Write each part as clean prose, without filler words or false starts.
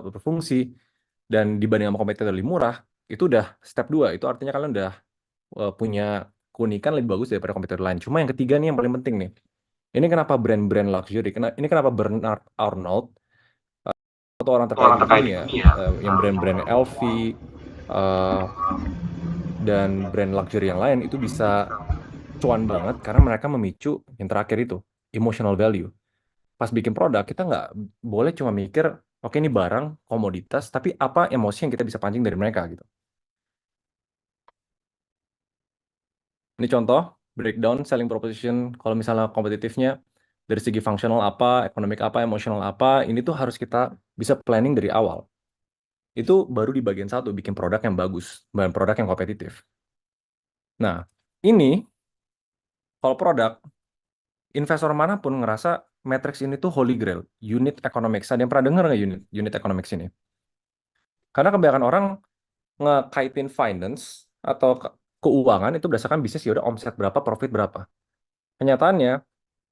berfungsi, dan dibanding sama kompetitor lebih murah, itu udah step 2. Itu artinya kalian udah punya keunikan lebih bagus daripada kompetitor lain. Cuma yang ketiga nih yang paling penting nih. Ini kenapa brand-brand luxury? Ini kenapa Bernard Arnault atau orang terkaya orang di terkait di dunia, dunia yang brand-brand LV eh, dan brand luxury yang lain itu bisa cuan banget karena mereka memicu yang terakhir itu emotional value. Pas bikin produk kita nggak boleh cuma mikir, oke ini barang komoditas, tapi apa emosi yang kita bisa pancing dari mereka gitu. Ini contoh breakdown selling proposition kalau misalnya kompetitifnya dari segi fungsional apa, ekonomik apa, emosional apa, ini tuh harus kita bisa planning dari awal. Itu baru di bagian satu bikin produk yang bagus dan produk yang kompetitif. Nah, ini kalau produk, investor manapun ngerasa matrix ini tuh holy grail, unit economics. Ada yang pernah dengar nggak unit unit economics ini? Karena kebanyakan orang ngekaitin finance atau keuangan itu berdasarkan bisnis, ya udah omset berapa, profit berapa. Kenyataannya,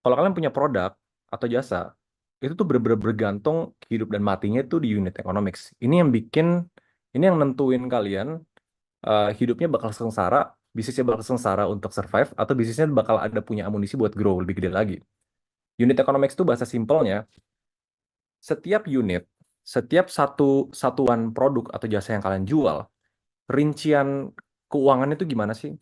kalau kalian punya produk atau jasa, itu tuh bener-bener bergantung hidup dan matinya itu di unit economics. Ini yang nentuin kalian hidupnya bakal sengsara, bisnisnya bakal sengsara untuk survive, atau bisnisnya bakal ada punya amunisi buat grow lebih gede lagi. Unit economics itu bahasa simpelnya, setiap unit, setiap satuan produk atau jasa yang kalian jual, rincian keuangannya itu gimana sih?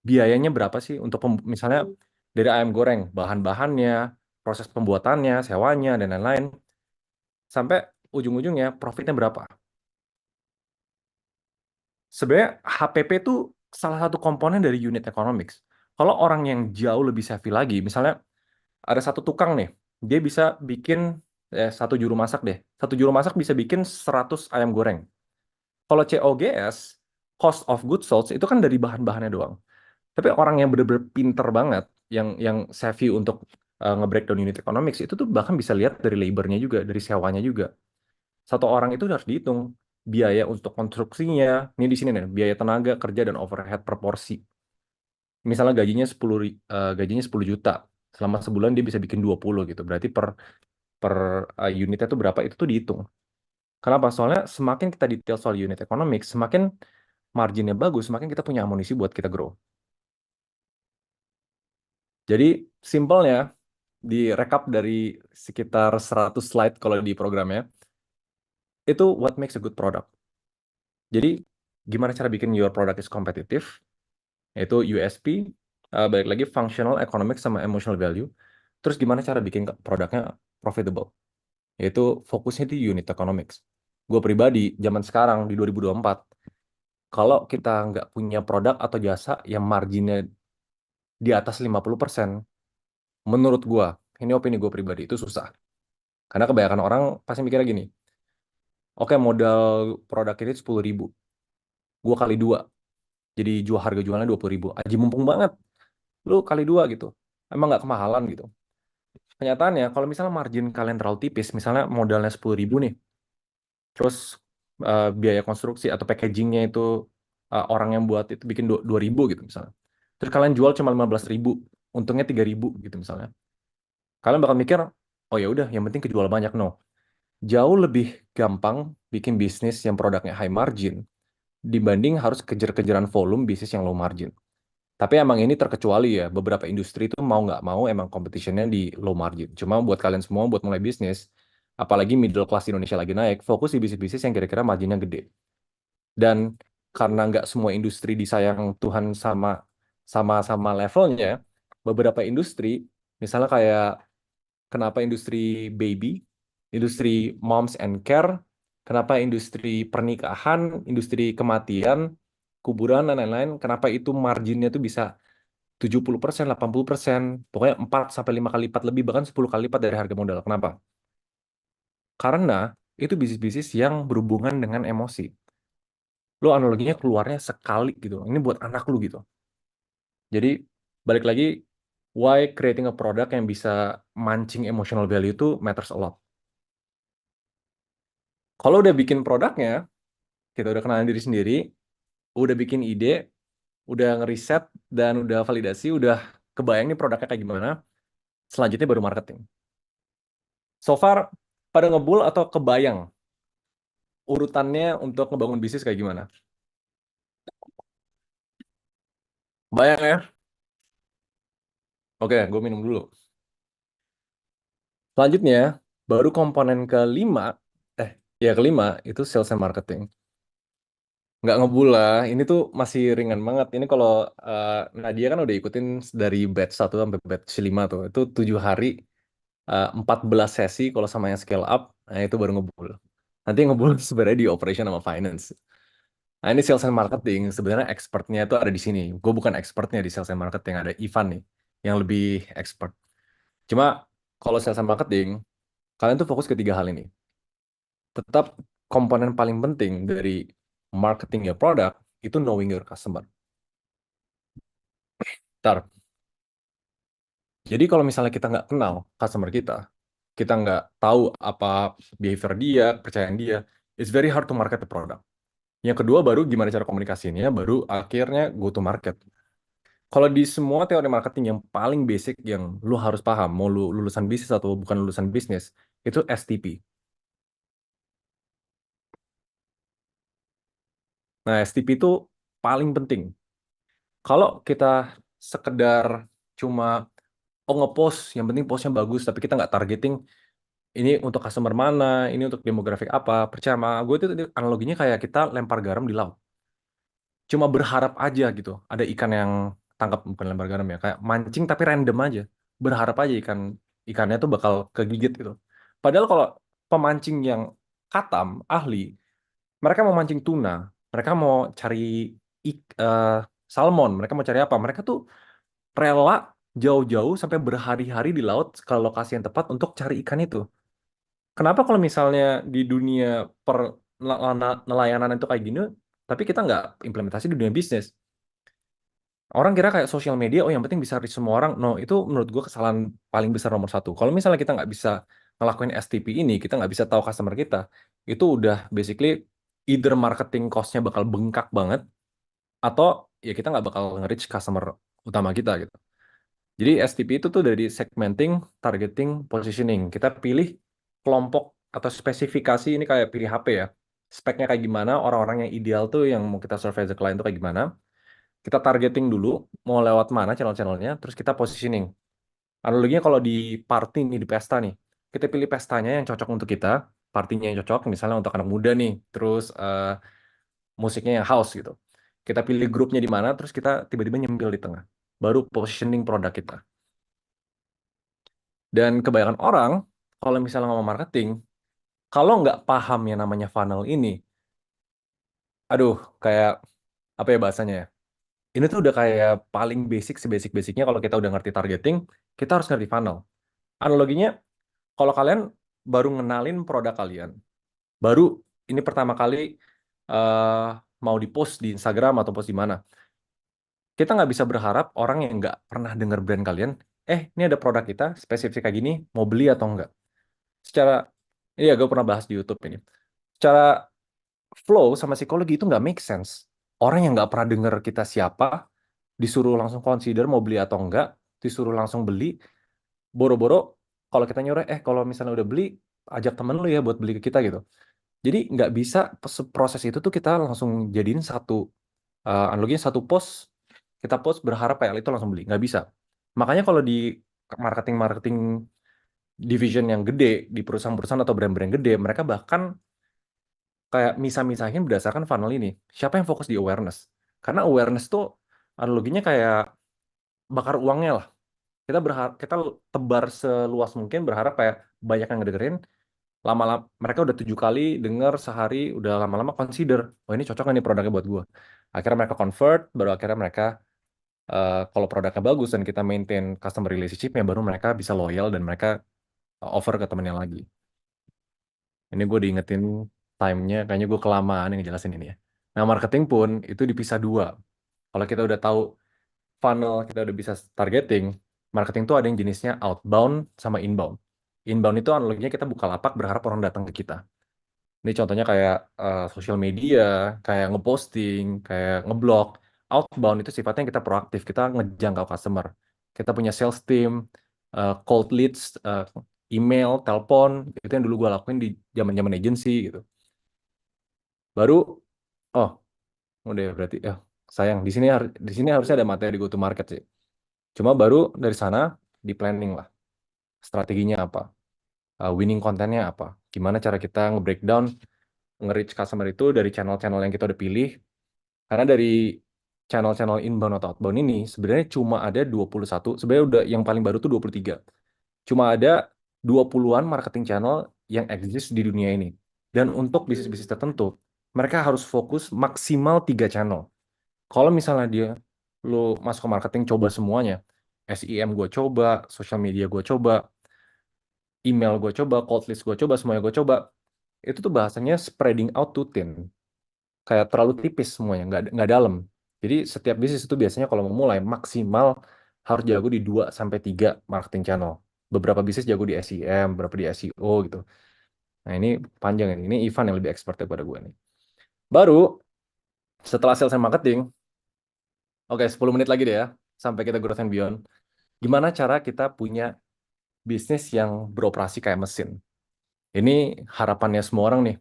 Biayanya berapa sih untuk misalnya dari ayam goreng, bahan-bahannya, proses pembuatannya, sewanya, dan lain-lain, sampai ujung-ujungnya profitnya berapa? Sebenarnya HPP itu salah satu komponen dari unit economics. Kalau orang yang jauh lebih savvy lagi, misalnya ada satu tukang nih, dia bisa bikin satu juru masak deh. Satu juru masak bisa bikin 100 ayam goreng. Kalau COGS, cost of goods sold, itu kan dari bahan-bahannya doang. Tapi orang yang bener-bener pinter banget, yang savvy untuk nge-breakdown unit economics, itu tuh bahkan bisa lihat dari labornya juga, dari sewanya juga. Satu orang itu harus dihitung biaya untuk konstruksinya. Ini di sini nih, biaya tenaga kerja dan overhead per porsi. Misalnya gajinya 10 juta. Selama sebulan dia bisa bikin 20 gitu. Berarti per per unitnya itu berapa itu tuh dihitung. Kenapa? Soalnya semakin kita detail soal unit economics, semakin marginnya bagus, semakin kita punya amunisi buat kita grow. Jadi simpelnya di rekap dari sekitar 100 slide kalau di programnya, itu what makes a good product. Jadi gimana cara bikin your product is competitive, yaitu USP, balik lagi functional, economic, sama emotional value. Terus gimana cara bikin produknya profitable, yaitu fokusnya di unit economics. Gue pribadi, zaman sekarang di 2024, kalau kita nggak punya produk atau jasa yang marginnya di atas 50%, menurut gue, ini opini gue pribadi, itu susah. Karena kebanyakan orang pasti mikirnya gini, oke modal produk ini 10.000, gue kali dua, jadi harga jualnya 20.000. Aji mumpung banget, lu kali dua gitu. Emang nggak kemahalan gitu. Kenyataannya, kalau misalnya margin kalian terlalu tipis, misalnya modalnya 10.000 nih, terus biaya konstruksi atau packagingnya itu orang yang buat itu bikin 2.000 gitu misalnya. Terus kalian jual cuma 15.000, untungnya 3.000 gitu misalnya. Kalian bakal mikir, oh ya udah, yang penting kejual banyak. No, jauh lebih gampang bikin bisnis yang produknya high margin dibanding harus kejar-kejaran volume bisnis yang low margin. Tapi emang ini terkecuali ya, beberapa industri itu mau nggak mau emang competitionnya di low margin. Cuma buat kalian semua, buat mulai bisnis, apalagi middle class di Indonesia lagi naik, fokus di bisnis-bisnis yang kira-kira marginnya gede. Dan karena nggak semua industri disayang Tuhan sama levelnya, beberapa industri, misalnya kayak kenapa industri baby, industri moms and care, kenapa industri pernikahan, industri kematian, kuburan, dan lain-lain, kenapa itu marginnya tuh bisa 70%, 80%, pokoknya 4 sampai 5 kali lipat lebih, bahkan 10 kali lipat dari harga modal. Kenapa? Karena itu bisnis-bisnis yang berhubungan dengan emosi. Lo analoginya keluarnya sekali gitu. Ini buat anak lu gitu. Jadi balik lagi, why creating a product yang bisa mancing emotional value itu matters a lot. Kalau udah bikin produknya, kita udah kenalin diri sendiri, udah bikin ide, udah ngeriset, dan udah validasi, udah kebayang nih produknya kayak gimana, selanjutnya baru marketing. So far, pada ngebul atau kebayang urutannya untuk ngebangun bisnis kayak gimana? Bayang ya? Oke, gue minum dulu. Selanjutnya, baru komponen kelima, eh, ya kelima, itu sales and marketing. Nggak ngebul lah, ini tuh masih ringan banget. Ini kalau Nadia kan udah ikutin dari batch 1 sampai batch 5 tuh. Itu 7 hari, 14 sesi kalau sama yang scale up, nah itu baru ngebul. Nanti ngebul sebenarnya di operation sama finance. Nah ini sales and marketing, sebenarnya expertnya itu ada di sini. Gue bukan expertnya di sales and marketing, ada Ivan nih, yang lebih expert. Cuma kalau sales and marketing, kalian tuh fokus ke tiga hal ini. Tetap komponen paling penting dari marketing ya produk, itu knowing your customer. Ntar, jadi kalau misalnya kita nggak kenal customer kita nggak tahu apa behavior dia, kepercayaan dia, it's very hard to market the product. Yang kedua baru gimana cara komunikasinya, baru akhirnya go to market. Kalau di semua teori marketing yang paling basic yang lu harus paham, mau lu lulusan bisnis atau bukan lulusan bisnis, itu STP. Nah, STP itu paling penting. Kalau kita sekedar cuma ngepost, yang penting postnya bagus, tapi kita nggak targeting ini untuk customer mana, ini untuk demografik apa. Percaya sama gue itu analoginya kayak kita lempar garam di laut. Cuma berharap aja gitu. Ada ikan yang tangkap, bukan lempar garam ya, kayak mancing tapi random aja. Berharap aja ikannya tuh bakal kegigit gitu. Padahal kalau pemancing yang katam, ahli, mereka mau mancing tuna, mereka mau cari eh, salmon, mereka mau cari apa? Mereka tuh rela jauh-jauh sampai berhari-hari di laut ke lokasi yang tepat untuk cari ikan itu. Kenapa kalau misalnya di dunia per nelayanan itu kayak gini, tapi kita nggak implementasi di dunia bisnis? Orang kira kayak sosial media, oh yang penting bisa reach semua orang. No, itu menurut gue kesalahan paling besar nomor satu. Kalau misalnya kita nggak bisa ngelakuin STP ini, kita nggak bisa tahu customer kita, itu udah basically either marketing cost-nya bakal bengkak banget, atau ya kita nggak bakal nge-reach customer utama kita gitu. Jadi STP itu tuh dari segmenting, targeting, positioning. Kita pilih kelompok atau spesifikasi ini kayak pilih HP ya. Speknya kayak gimana, orang-orang yang ideal tuh yang mau kita serve as a client tuh kayak gimana. Kita targeting dulu, mau lewat mana channel-channelnya, terus kita positioning. Analoginya kalau di party nih, di pesta nih, kita pilih pestanya yang cocok untuk kita, partinya yang cocok, misalnya untuk anak muda nih, terus musiknya yang house gitu. Kita pilih grupnya di mana, terus kita tiba-tiba nyempil di tengah. Baru positioning produk kita. Dan kebanyakan orang, kalau misalnya ngomong marketing, kalau nggak paham yang namanya funnel ini, aduh, kayak apa ya bahasanya ya? Ini tuh udah kayak paling basic, sebasic-basicnya kalau kita udah ngerti targeting, kita harus ngerti funnel. Analoginya, kalau kalian baru ngenalin produk kalian, baru ini pertama kali eh, mau di-post di Instagram atau post di mana, kita nggak bisa berharap orang yang nggak pernah dengar brand kalian, ini ada produk kita, spesifik kayak gini, mau beli atau enggak. Secara, iya gue pernah bahas di YouTube ini. Secara flow sama psikologi itu nggak make sense. Orang yang nggak pernah dengar kita siapa, disuruh langsung consider mau beli atau enggak, disuruh langsung beli, boro-boro kalau kita nyuruh, kalau misalnya udah beli, ajak temen lu ya buat beli ke kita gitu. Jadi nggak bisa proses itu tuh kita langsung jadiin satu, analoginya satu post, kita post berharap kayak itu langsung beli. Nggak bisa. Makanya kalau di marketing-marketing division yang gede, di perusahaan-perusahaan atau brand-brand gede, mereka bahkan kayak misah-misahin berdasarkan funnel ini. Siapa yang fokus di awareness? Karena awareness tuh analoginya kayak bakar uangnya lah. Kita berharap kita tebar seluas mungkin berharap kayak banyak yang ngedengerin. Lama-lama mereka udah 7 kali denger sehari, udah lama-lama consider, oh ini cocok nggak nih produknya buat gue. Akhirnya mereka convert, baru akhirnya mereka kalau produknya bagus dan kita maintain customer relationship-nya, baru mereka bisa loyal dan mereka offer ke temennya lagi. Ini gue diingetin time-nya, kayaknya gue kelamaan yang ngejelasin ini ya. Nah, marketing pun itu dipisah dua. Kalau kita udah tahu funnel, kita udah bisa targeting, marketing tuh ada yang jenisnya outbound sama inbound. Inbound itu analoginya kita buka lapak berharap orang datang ke kita. Ini contohnya kayak sosial media, kayak ngeposting, kayak ngeblog. Outbound itu sifatnya kita proaktif, kita ngejangkau customer. Kita punya sales team, cold leads, email, telepon, itu yang dulu gue lakuin di zaman-zaman agency gitu. Baru, oh, udah berarti, sayang di sini harusnya ada materi go to market sih. Cuma baru dari sana di planning lah, strateginya apa, winning kontennya apa, gimana cara kita nge-breakdown, nge-reach customer itu dari channel-channel yang kita udah pilih. Karena dari channel-channel inbound atau outbound ini sebenarnya cuma ada 21, sebenarnya udah yang paling baru tuh 23. Cuma ada 20-an marketing channel yang exist di dunia ini. Dan untuk bisnis-bisnis tertentu, mereka harus fokus maksimal 3 channel. Kalau misalnya lo masuk ke marketing coba semuanya, SEM gue coba, social media gue coba, email gue coba, cold list gue coba, semuanya gue coba, itu tuh bahasanya spreading out to thin. Kayak terlalu tipis semuanya, nggak dalam. Jadi setiap bisnis itu biasanya kalau mau mulai maksimal harus jago di 2 sampai 3 marketing channel. Beberapa bisnis jago di SEM, beberapa di SEO gitu. Nah, ini panjang ini. Ini Ivan yang lebih expert daripada gue nih. Baru setelah sales and marketing, oke, 10 menit lagi deh ya sampai kita growth and beyond. Gimana cara kita punya bisnis yang beroperasi kayak mesin? Ini harapannya semua orang nih.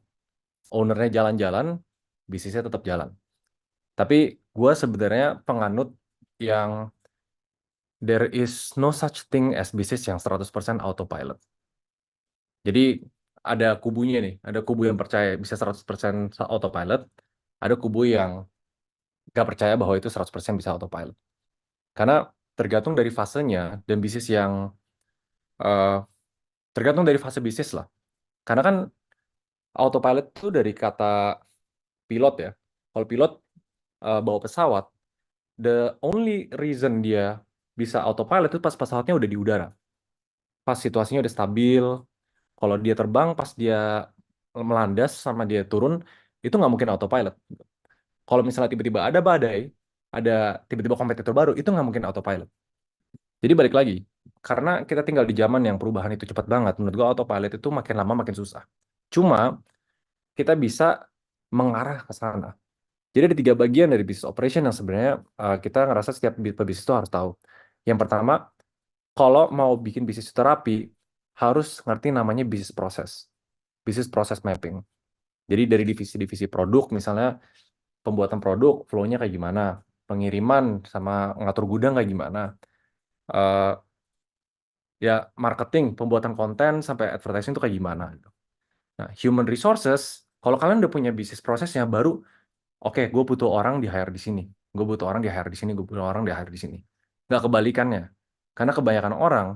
Ownernya jalan-jalan, bisnisnya tetap jalan. Tapi gue sebenarnya penganut yang there is no such thing as bisnis yang 100% autopilot. Jadi ada kubunya nih, ada kubu yang percaya bisa 100% autopilot, ada kubu yang nggak percaya bahwa itu 100% bisa autopilot. Karena tergantung dari fasenya dan bisnis yang eh, tergantung dari fase bisnis lah. Karena kan autopilot itu dari kata pilot ya. Kalau pilot bawa pesawat, the only reason dia bisa autopilot itu pas pesawatnya udah di udara. Pas situasinya udah stabil, kalau dia terbang pas dia melandas sama dia turun, itu nggak mungkin autopilot. Kalau misalnya tiba-tiba ada badai, ada tiba-tiba kompetitor baru, itu nggak mungkin autopilot. Jadi balik lagi, karena kita tinggal di zaman yang perubahan itu cepat banget, menurut gua autopilot itu makin lama makin susah. Cuma kita bisa mengarah ke sana. Jadi ada 3 bagian dari business operation yang sebenarnya kita ngerasa setiap pebisnis itu harus tahu. Yang pertama, kalau mau bikin bisnis itu rapi, harus ngerti namanya bisnis proses mapping. Jadi dari divisi-divisi produk, misalnya pembuatan produk, flow-nya kayak gimana, pengiriman sama ngatur gudang kayak gimana, Eh, ya marketing, pembuatan konten sampai advertising itu kayak gimana, gitu. Nah, human resources, kalau kalian udah punya bisnis prosesnya, baru oke, gue butuh orang di hire di sini, gue butuh orang di hire di sini, gue butuh orang di hire di sini. Nggak kebalikannya, karena kebanyakan orang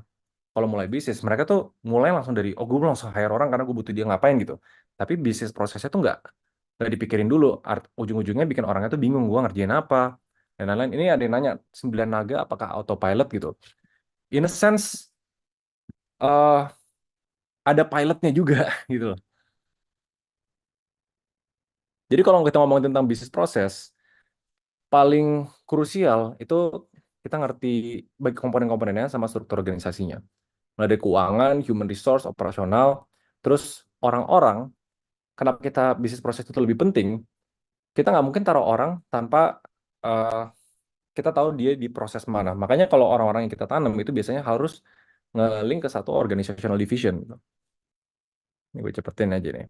kalau mulai bisnis, mereka tuh mulai langsung dari, oh gue langsung hire orang karena gue butuh dia ngapain gitu. Tapi bisnis prosesnya tuh nggak dipikirin dulu. Ujung-ujungnya bikin orangnya tuh bingung, gue ngerjain apa, dan lain-lain. Ini ada yang nanya, 9 naga apakah autopilot gitu. In a sense, eh ada pilotnya juga gitu loh. Jadi kalau kita ngomong tentang bisnis proses, paling krusial itu kita ngerti baik komponen-komponennya sama struktur organisasinya. Mulai dari keuangan, human resource, operasional, terus orang-orang. Kenapa kita bisnis proses itu lebih penting? Kita nggak mungkin taruh orang tanpa eh, kita tahu dia di proses mana. Makanya kalau orang-orang yang kita tanam itu biasanya harus nge-link ke satu organizational division. Ini gue cepetin aja nih.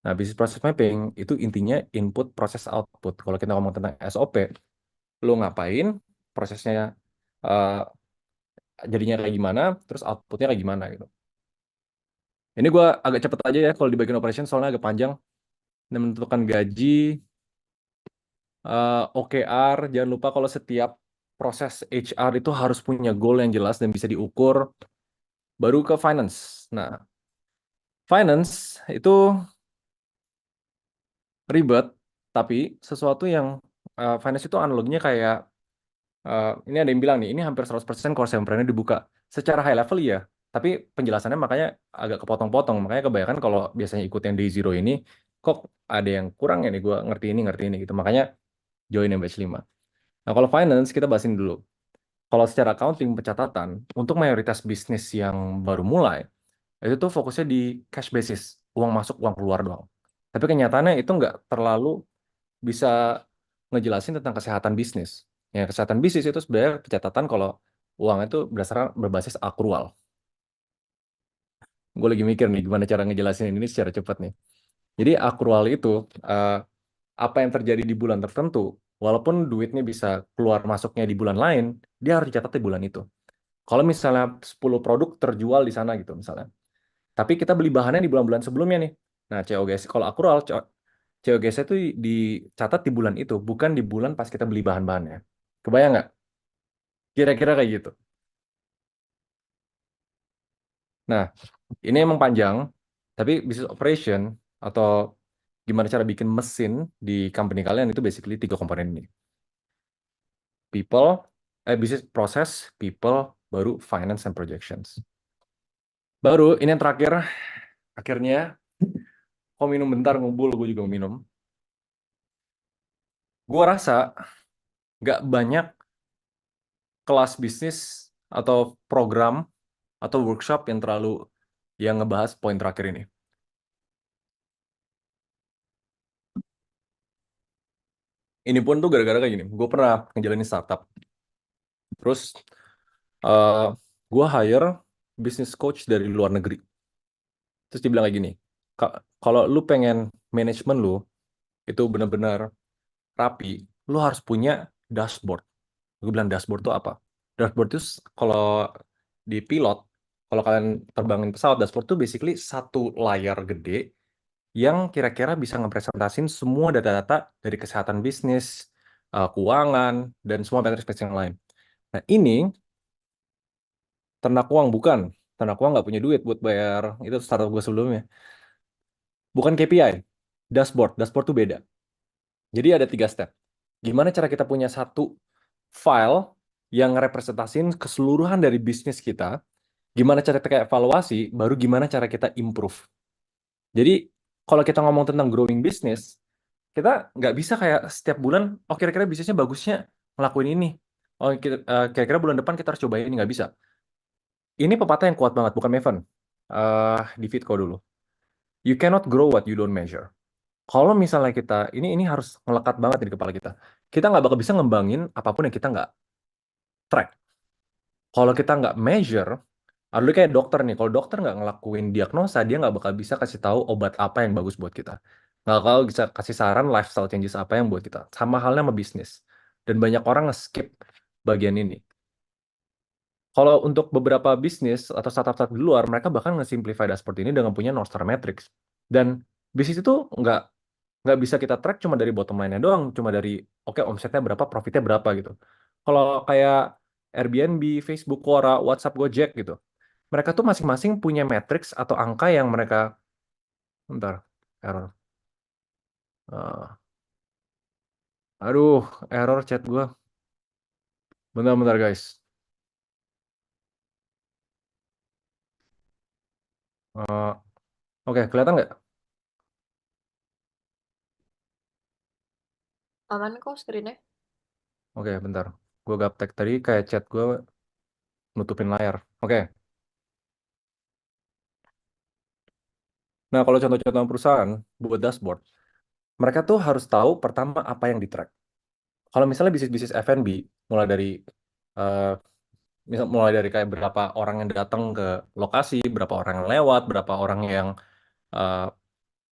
Nah, business process mapping itu intinya input, proses, output. Kalau kita ngomong tentang SOP, lo ngapain, prosesnya eh, jadinya kayak gimana, terus outputnya kayak gimana gitu. Ini gue agak cepet aja ya kalau di bagian operation soalnya agak panjang. Dan menentukan gaji, OKR, jangan lupa kalau setiap proses HR itu harus punya goal yang jelas dan bisa diukur. Baru ke finance. Nah, finance itu ribet, tapi sesuatu yang finance itu analoginya kayak ini ada yang bilang nih, ini hampir 100% kalau saya brandnya dibuka. Secara high level ya, tapi penjelasannya makanya agak kepotong-potong. Makanya kebanyakan kalau biasanya ikut yang day zero ini, kok ada yang kurang ya nih, gue ngerti ini gitu. Makanya join yang batch 5. Nah, kalau finance kita bahasin dulu. Kalau secara accounting pencatatan, untuk mayoritas bisnis yang baru mulai, itu tuh fokusnya di cash basis, uang masuk, uang keluar doang. Tapi kenyataannya itu nggak terlalu bisa ngejelasin tentang kesehatan bisnis. Ya, kesehatan bisnis itu sebenarnya pencatatan kalau uang itu berdasarkan berbasis akrual. Gue lagi mikir nih gimana cara ngejelasin ini secara cepat nih. Jadi akrual itu eh, apa yang terjadi di bulan tertentu, walaupun duitnya bisa keluar masuknya di bulan lain, dia harus dicatat di bulan itu. Kalau misalnya 10 produk terjual di sana gitu misalnya. Tapi kita beli bahannya di bulan-bulan sebelumnya nih. Nah, COGS kalau akrual COGS itu dicatat di bulan itu, bukan di bulan pas kita beli bahan-bahannya. Kebayang nggak? Kira-kira kayak gitu. Nah, ini emang panjang, tapi business operation atau gimana cara bikin mesin di company kalian itu basically tiga komponen ini. People, business process, people, baru finance and projections. Baru ini yang terakhir, akhirnya kau minum bentar ngumpul, gue juga mau minum. Gue rasa nggak banyak kelas bisnis atau program atau workshop yang terlalu yang ngebahas poin terakhir ini. Ini pun tuh gara-gara kayak gini. Gue pernah ngejalanin startup. Terus eh gue hire business coach dari luar negeri. Terus dia bilang kayak gini, Kalau lu pengen manajemen lu itu benar-benar rapi, lu harus punya dashboard." Gue bilang dashboard itu apa? Dashboard itu kalau di pilot, kalau kalian terbangin pesawat, dashboard itu basically satu layar gede yang kira-kira bisa ngepresentasin semua data-data dari kesehatan bisnis, keuangan, dan semua metrik-metrik yang lain. Nah, ini ternak uang bukan. Ternak uang nggak punya duit buat bayar itu startup gue sebelumnya. Bukan KPI, dashboard. Dashboard tuh beda. Jadi ada tiga step. Gimana cara kita punya satu file yang representasiin keseluruhan dari bisnis kita, gimana cara kita evaluasi, baru gimana cara kita improve. Jadi kalau kita ngomong tentang growing business, kita nggak bisa kayak setiap bulan, oh kira-kira bisnisnya bagusnya ngelakuin ini. Oh kira-kira bulan depan kita harus cobain ini, nggak bisa. Ini pepatah yang kuat banget, bukan Maven. Di Fitco dulu. You cannot grow what you don't measure. Kalau misalnya kita, ini harus ngelekat banget di kepala kita. Kita nggak bakal bisa ngembangin apapun yang kita nggak track. Kalau kita nggak measure, dulu kayak dokter nih, kalau dokter nggak ngelakuin diagnosa, dia nggak bakal bisa kasih tahu obat apa yang bagus buat kita. Nggak bakal bisa kasih saran lifestyle changes apa yang buat kita. Sama halnya sama bisnis. Dan banyak orang nge-skip bagian ini. Kalau untuk beberapa bisnis atau startup-startup di luar, mereka bahkan nge-simplify dashboard ini dengan punya North Star Metrics. Dan bisnis itu nggak bisa kita track cuma dari bottom line-nya doang, cuma dari oke omsetnya berapa, profitnya berapa gitu. Kalau kayak Airbnb, Facebook, Quora, WhatsApp, Gojek gitu, mereka tuh masing-masing punya matriks atau angka yang mereka, bentar, error. Eh, aduh, error chat gua. Bentar-bentar guys. Eh, oke, kelihatan nggak? Aman kok screennya. Oke, bentar. Gua gaptek tadi kayak chat gua nutupin layar. Oke. Nah, kalau contoh-contoh perusahaan buat dashboard, mereka tuh harus tahu pertama apa yang di track. Kalau misalnya bisnis-bisnis F&B, mulai dari eh, mulai dari kayak berapa orang yang datang ke lokasi, berapa orang yang lewat, berapa orang yang eh,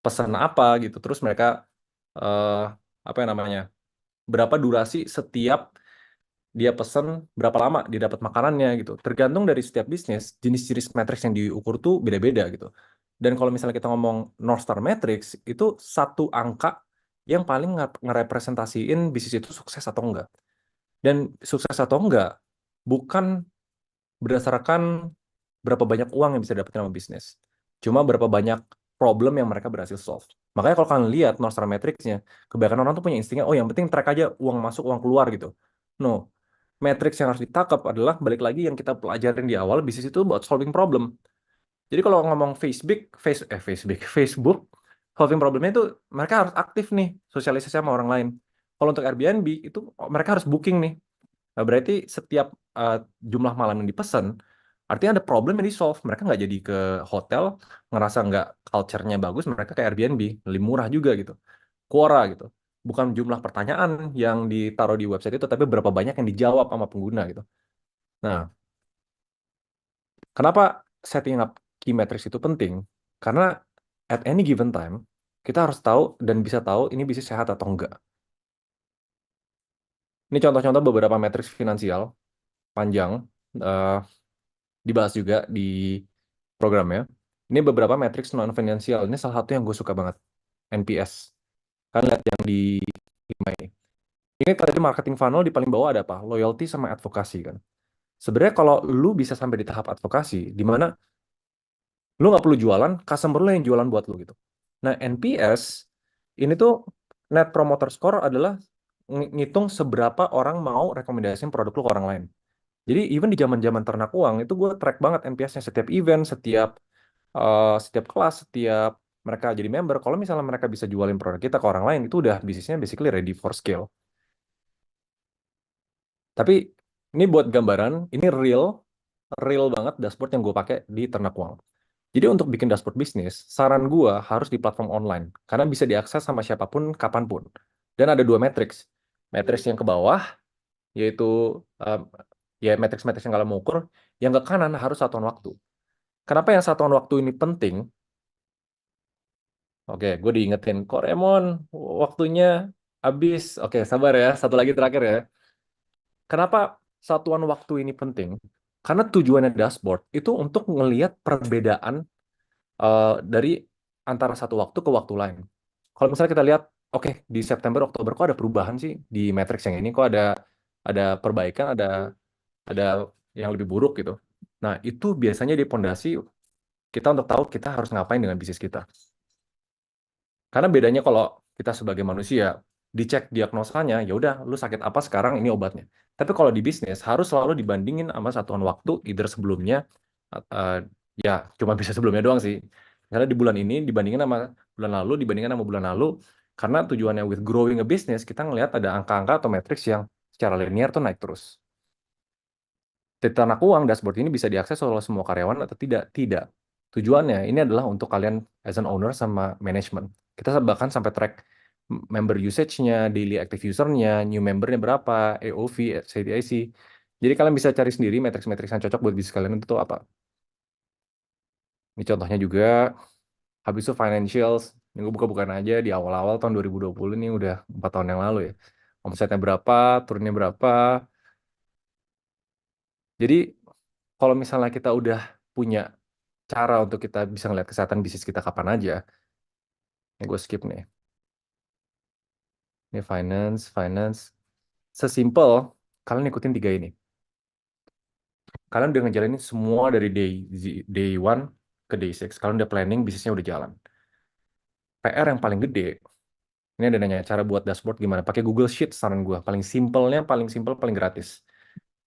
pesan apa gitu. Terus mereka eh, apa yang namanya? Berapa durasi setiap dia pesan, berapa lama dia dapat makanannya gitu. Tergantung dari setiap bisnis, jenis-jenis matriks yang diukur tuh beda-beda gitu. Dan kalau misalnya kita ngomong North Star Matrix, itu satu angka yang paling ngerepresentasiin bisnis itu sukses atau enggak. Dan sukses atau enggak bukan berdasarkan berapa banyak uang yang bisa dapetin sama bisnis. Cuma berapa banyak problem yang mereka berhasil solve. Makanya kalau kalian lihat North Star Matrix-nya, kebanyakan orang tuh punya instingnya, oh yang penting track aja uang masuk, uang keluar gitu. No, matrix yang harus ditangkap adalah balik lagi yang kita pelajarin di awal, bisnis itu buat solving problem. Jadi kalau ngomong Facebook, solving problemnya itu mereka harus aktif nih, sosialisasi sama orang lain. Kalau untuk Airbnb, itu mereka harus booking nih. Nah, berarti setiap uh, jumlah malam yang dipesan, artinya ada problem yang di-solve. Mereka nggak jadi ke hotel, ngerasa nggak culture-nya bagus, mereka ke Airbnb, lebih murah juga gitu. Quora gitu. Bukan jumlah pertanyaan yang ditaruh di website itu, tapi berapa banyak yang dijawab sama pengguna gitu. Nah, kenapa setting up key metrics itu penting? Karena at any given time, kita harus tahu dan bisa tahu ini bisnis sehat atau enggak. Ini contoh-contoh beberapa matriks finansial panjang, eh, dibahas juga di programnya. Ini beberapa matriks non finansial. Ini salah satu yang gue suka banget, NPS. Kan lihat yang di 5 ini. Ini tadi marketing funnel di paling bawah ada apa? Loyalty sama advokasi kan. Sebenarnya kalau lu bisa sampai di tahap advokasi, di mana lu nggak perlu jualan, customer lu yang jualan buat lu gitu. Nah, NPS ini tuh Net Promoter Score adalah ngitung seberapa orang mau rekomendasiin produk lu ke orang lain. Jadi even di zaman-zaman ternak uang itu gue track banget NPS-nya setiap event, setiap kelas, setiap mereka jadi member. Kalau misalnya mereka bisa jualin produk kita ke orang lain, itu udah bisnisnya basically ready for scale. Tapi ini buat gambaran, ini real banget dashboard yang gue pakai di ternak uang. Jadi untuk bikin dashboard bisnis, saran gue harus di platform online karena bisa diakses sama siapapun kapanpun. Dan ada dua matriks. Matriks yang ke bawah yaitu um, ya matriks-matriks yang kalau mau ukur, yang ke kanan harus satuan waktu. Kenapa yang satuan waktu ini penting? Oke, gue diingetin, kok Remon, waktunya habis. Oke, sabar ya, satu lagi terakhir ya. Kenapa satuan waktu ini penting? Karena tujuannya dashboard itu untuk ngelihat perbedaan dari antara satu waktu ke waktu lain. Kalau misalnya kita lihat, oke, di September, Oktober kok ada perubahan sih di matriks yang ini, kok ada perbaikan, ada yang lebih buruk gitu. Nah, itu biasanya di pondasi kita untuk tahu kita harus ngapain dengan bisnis kita. Karena bedanya kalau kita sebagai manusia dicek diagnosanya, ya udah lu sakit apa sekarang ini obatnya. Tapi kalau di bisnis harus selalu dibandingin sama satuan waktu either sebelumnya eh, ya cuma bisa sebelumnya doang sih. Karena di bulan ini dibandingin sama bulan lalu dibandingin sama bulan lalu karena tujuannya with growing a business kita ngelihat ada angka-angka atau matriks yang secara linear tuh naik terus. Ternak uang dashboard ini bisa diakses oleh semua karyawan atau tidak? Tidak. Tujuannya ini adalah untuk kalian as an owner sama management. Kita bahkan sampai track member usage-nya, daily active user-nya, new member-nya berapa, AOV, CTIC. Jadi kalian bisa cari sendiri matriks-matriks yang cocok buat bisnis kalian itu tuh apa. Ini contohnya juga, habis itu financials. Ini gue buka-bukaan aja di awal-awal tahun 2020 ini udah 4 tahun yang lalu ya. Omsetnya berapa, turunnya berapa. Jadi kalau misalnya kita udah punya cara untuk kita bisa ngeliat kesehatan bisnis kita kapan aja. Ini gue skip nih. Ini finance. Sesimpel, kalian ikutin tiga ini. Kalian udah ngejalanin semua dari day one ke day six. Kalian udah planning, bisnisnya udah jalan. PR yang paling gede, ini ada nanya cara buat dashboard gimana. Pakai Google Sheet saran gue. Paling simpel, paling gratis.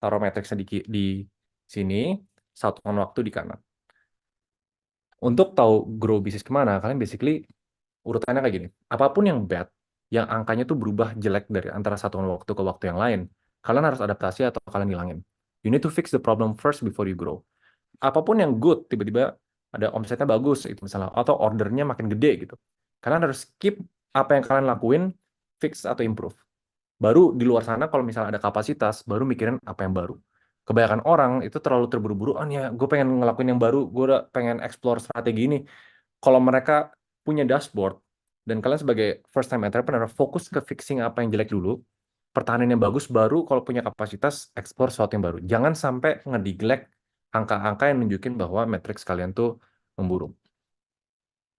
Taruh matriksnya di sini, satuan waktu di kanan. Untuk tahu grow bisnis kemana, kalian basically urutannya kayak gini. Apapun yang bad, yang angkanya tuh berubah jelek dari antara satuan waktu ke waktu yang lain, kalian harus adaptasi atau kalian hilangin. You need to fix the problem first before you grow. Apapun yang good, tiba-tiba ada omsetnya bagus, itu misalnya, atau ordernya makin gede gitu. Kalian harus keep apa yang kalian lakuin, fix atau improve. Baru di luar sana kalau misalnya ada kapasitas, baru mikirin apa yang baru. Kebanyakan orang itu terlalu terburu-buru, oh ya gue pengen ngelakuin yang baru, gue udah pengen explore strategi ini, kalau mereka punya dashboard dan kalian sebagai first time entrepreneur fokus ke fixing apa yang jelek dulu, pertahanan yang bagus baru kalau punya kapasitas explore sesuatu yang baru. Jangan sampai ngeneglect angka-angka yang nunjukin bahwa matriks kalian tuh memburuk.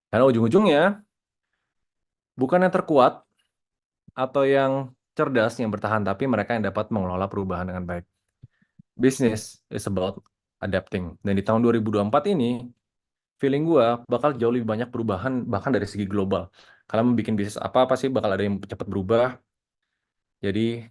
Karena ujung-ujungnya bukan yang terkuat atau yang cerdas yang bertahan, tapi mereka yang dapat mengelola perubahan dengan baik. Business is about adapting. Dan di tahun 2024 ini, feeling gue bakal jauh lebih banyak perubahan bahkan dari segi global. Kalian bikin bisnis apa-apa sih bakal ada yang cepat berubah. Jadi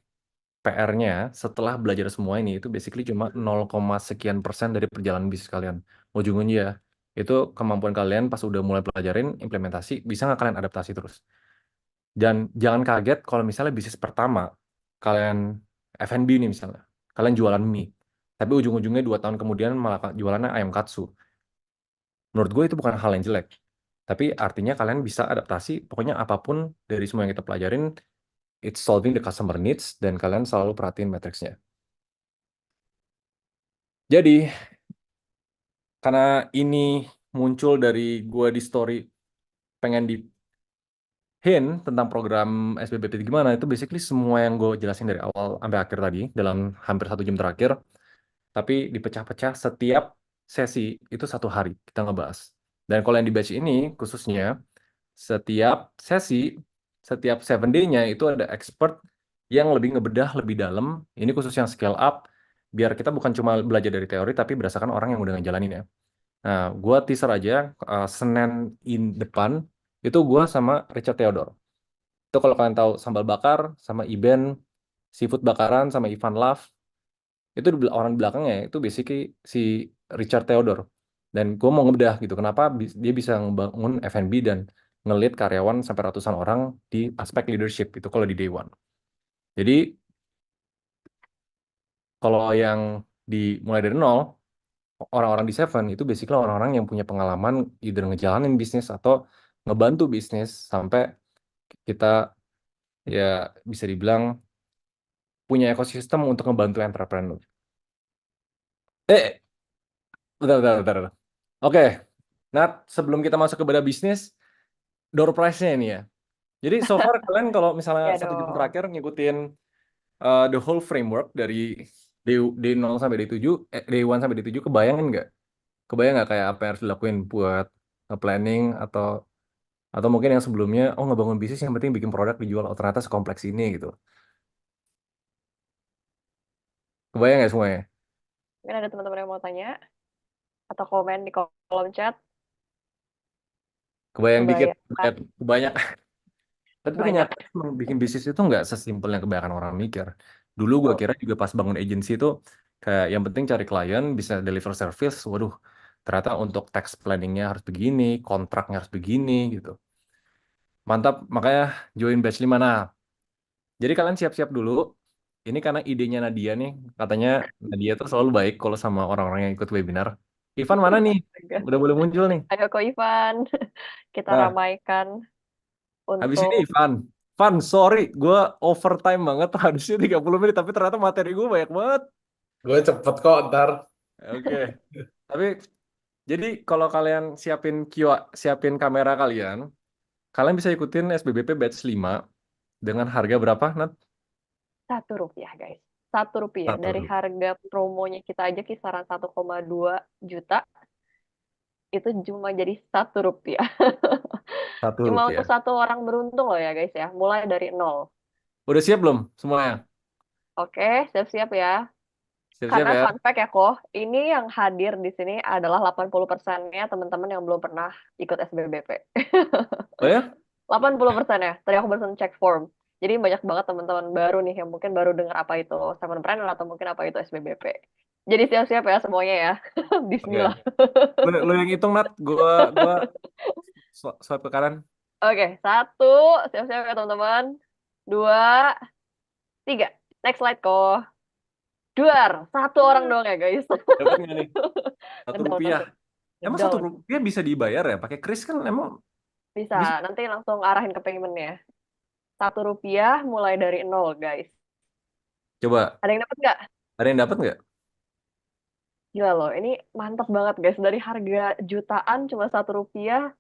PR-nya setelah belajar semua ini itu basically cuma 0, sekian persen dari perjalanan bisnis kalian. Ujung-ujungnya ya, itu kemampuan kalian pas udah mulai pelajarin implementasi, bisa nggak kalian adaptasi terus. Dan jangan kaget kalau misalnya bisnis pertama kalian F&B nih misalnya, kalian jualan mie. Tapi ujung-ujungnya 2 tahun kemudian malah jualannya ayam katsu. Menurut gue itu bukan hal yang jelek. Tapi artinya kalian bisa adaptasi, pokoknya apapun dari semua yang kita pelajarin, it's solving the customer needs, dan kalian selalu perhatiin matriksnya. Jadi, karena ini muncul dari gue di story, pengen hint tentang program SBBP itu gimana, itu basically semua yang gue jelasin dari awal sampai akhir tadi dalam hampir 1 jam terakhir, tapi dipecah-pecah setiap sesi itu 1 hari kita ngebahas. Dan kalau yang di batch ini khususnya setiap sesi, setiap 7 day-nya itu ada expert yang lebih ngebedah lebih dalam. Ini khusus yang scale up, biar kita bukan cuma belajar dari teori, tapi berdasarkan orang yang udah ngejalanin ya. Nah, gua teaser aja, Senin depan, itu gua sama Richard Theodore. Itu kalau kalian tahu sambal bakar, sama Iben, seafood bakaran, sama Ivan Love, itu orang di belakangnya itu basically si Richard Theodore. Dan gue mau ngebedah gitu kenapa dia bisa ngebangun F&B dan ngelit karyawan sampai ratusan orang di aspek leadership itu kalau di day one. Jadi kalau yang dimulai dari nol, orang-orang di Seven itu basically orang-orang yang punya pengalaman either ngejalanin bisnis atau ngebantu bisnis sampai kita ya bisa dibilang punya ekosistem untuk ngebantu entrepreneur. Eh, bentar, bentar, bentar, bentar. Oke, Nat, sebelum kita masuk ke beda bisnis, door prize-nya ini ya. Jadi so far kalian kalau misalnya Ya 1 jam dong. terakhir ngikutin the whole framework dari day 0 sampai day 7, day 1 sampai day 7, kebayangin nggak? Kebayang nggak kayak apa yang harus dilakuin buat planning atau mungkin yang sebelumnya, oh ngebangun bisnis yang penting bikin produk dijual, oh ternyata sekompleks ini gitu. Kebayang nggak semuanya? Mungkin ada teman-teman yang mau tanya atau komen di kolom chat. Kebayang dikit, Kebayang. kebanyak. Tapi Banyak. kenyataannya emang bikin bisnis itu nggak sesimpel yang kebanyakan orang mikir. Dulu gue Betul. kira juga pas bangun agency itu kayak yang penting cari klien, bisa deliver service. Waduh, ternyata untuk tax planningnya harus begini, kontraknya harus begini gitu. Mantap, makanya join batch 5. Nah, jadi kalian siap-siap dulu. Ini karena idenya Nadia nih, katanya Nadia tuh selalu baik kalau sama orang-orang yang ikut webinar. Ivan mana nih? Astaga. Udah boleh muncul nih. Ayo Ko Ivan, kita Nah, ramaikan habis ini untuk Ivan. Van, sorry, gue overtime banget. Harusnya 30 menit, tapi ternyata materi gue banyak banget. Gue cepet kok ntar. Oke, tapi jadi kalau kalian siapin kamera kalian, kalian bisa ikutin SBBP batch 5 dengan harga berapa, Nat? Rp1, guys. Rp1 Satu dari rupiah. harga promonya kita aja kisaran 1,2 juta, itu cuma jadi Rp1. Satu Cuma untuk rupiah. satu orang beruntung loh ya guys ya, mulai dari nol. Udah siap belum semuanya? Oke, siap-siap ya. Siap-siap Karena ya? fun fact ya kok, ini yang hadir di sini adalah 80%-nya teman-teman yang belum pernah ikut SBBP. Oh ya? 80% ya. Tadi aku barusan cek form. Jadi banyak banget teman-teman baru nih yang mungkin baru dengar apa itu Seven Planner atau mungkin apa itu SBBP. Jadi siap-siap ya semuanya ya. Oke. Bismillah. Lu yang hitung, Nat. Gua swipe ke kanan. Oke, satu, siap-siap ya teman-teman. Dua, tiga. Next slide kok. Duar, satu orang doang ya guys. Dapat nggak nih? Satu Ngedown rupiah. langsung. Emang satu Ngedown. rupiah bisa dibayar ya? Pakai kris kan emang Bisa, bisa. nanti langsung arahin ke paymentnya. Rp1 mulai dari nol guys. Coba, Ada yang dapat nggak? ada yang dapat nggak? Gila loh, ini mantap banget guys. Dari harga jutaan cuma Rp1.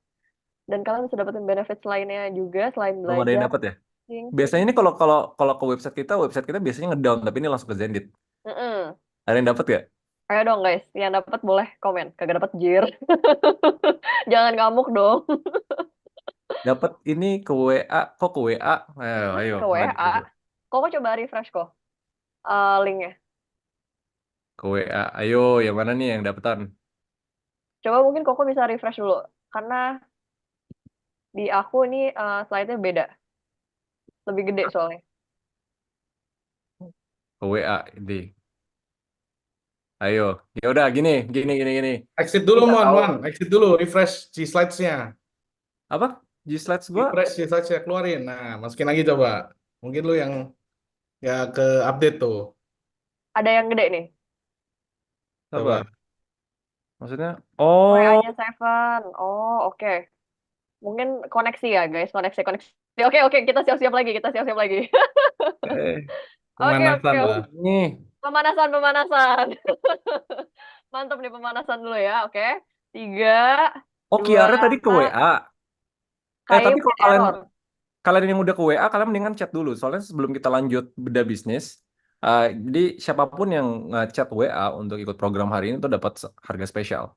Dan kalian bisa dapetin benefits lainnya juga selain Belum ada yang belajar. dapat ya? Biasanya ini kalau kalau kalau ke website kita biasanya ngedown, tapi ini langsung ke Zenit. Mm-mm. Ada yang dapat nggak? Ayo dong guys, yang dapat boleh komen. Kagak dapat jir. Jangan ngamuk dong. Dapat ini ke WA, kok ke WA? Ayo, ayo, Ke mana WA. coba? Kok coba refresh kok linknya. Ke WA, ayo, yang mana nih yang dapetan? Coba mungkin Koko bisa refresh dulu. Karena di aku ini slide-nya beda. Lebih gede soalnya. Ke WA, ini. Ayo, ya udah gini, gini, gini, gini. Exit dulu, Nggak tahu Mon. Exit dulu, refresh si slides-nya. apa? Di slides gua Refresh si slides-nya, keluarin. Nah, masukin lagi coba. Mungkin lu yang ya ke update tuh. Ada yang gede nih. apa? Coba. Maksudnya? Oh, WA-nya Seven. Oh, oke. Mungkin koneksi ya, guys. Koneksi, koneksi. Oke, oke. Kita siap-siap lagi. Kita siap-siap lagi. eh, Oke, Pemanasan oke, oh oke. lah. ini. Pemanasan, pemanasan. Mantap nih pemanasan dulu ya. Oke. Tiga, Oh, dua, QR-nya tadi ke WA. kayaknya Tapi kalau mungkin kalian error. kalian yang udah ke WA, kalian mendingan chat dulu. Soalnya sebelum kita lanjut beda bisnis, jadi siapapun yang ngechat WA untuk ikut program hari ini tuh dapat harga spesial.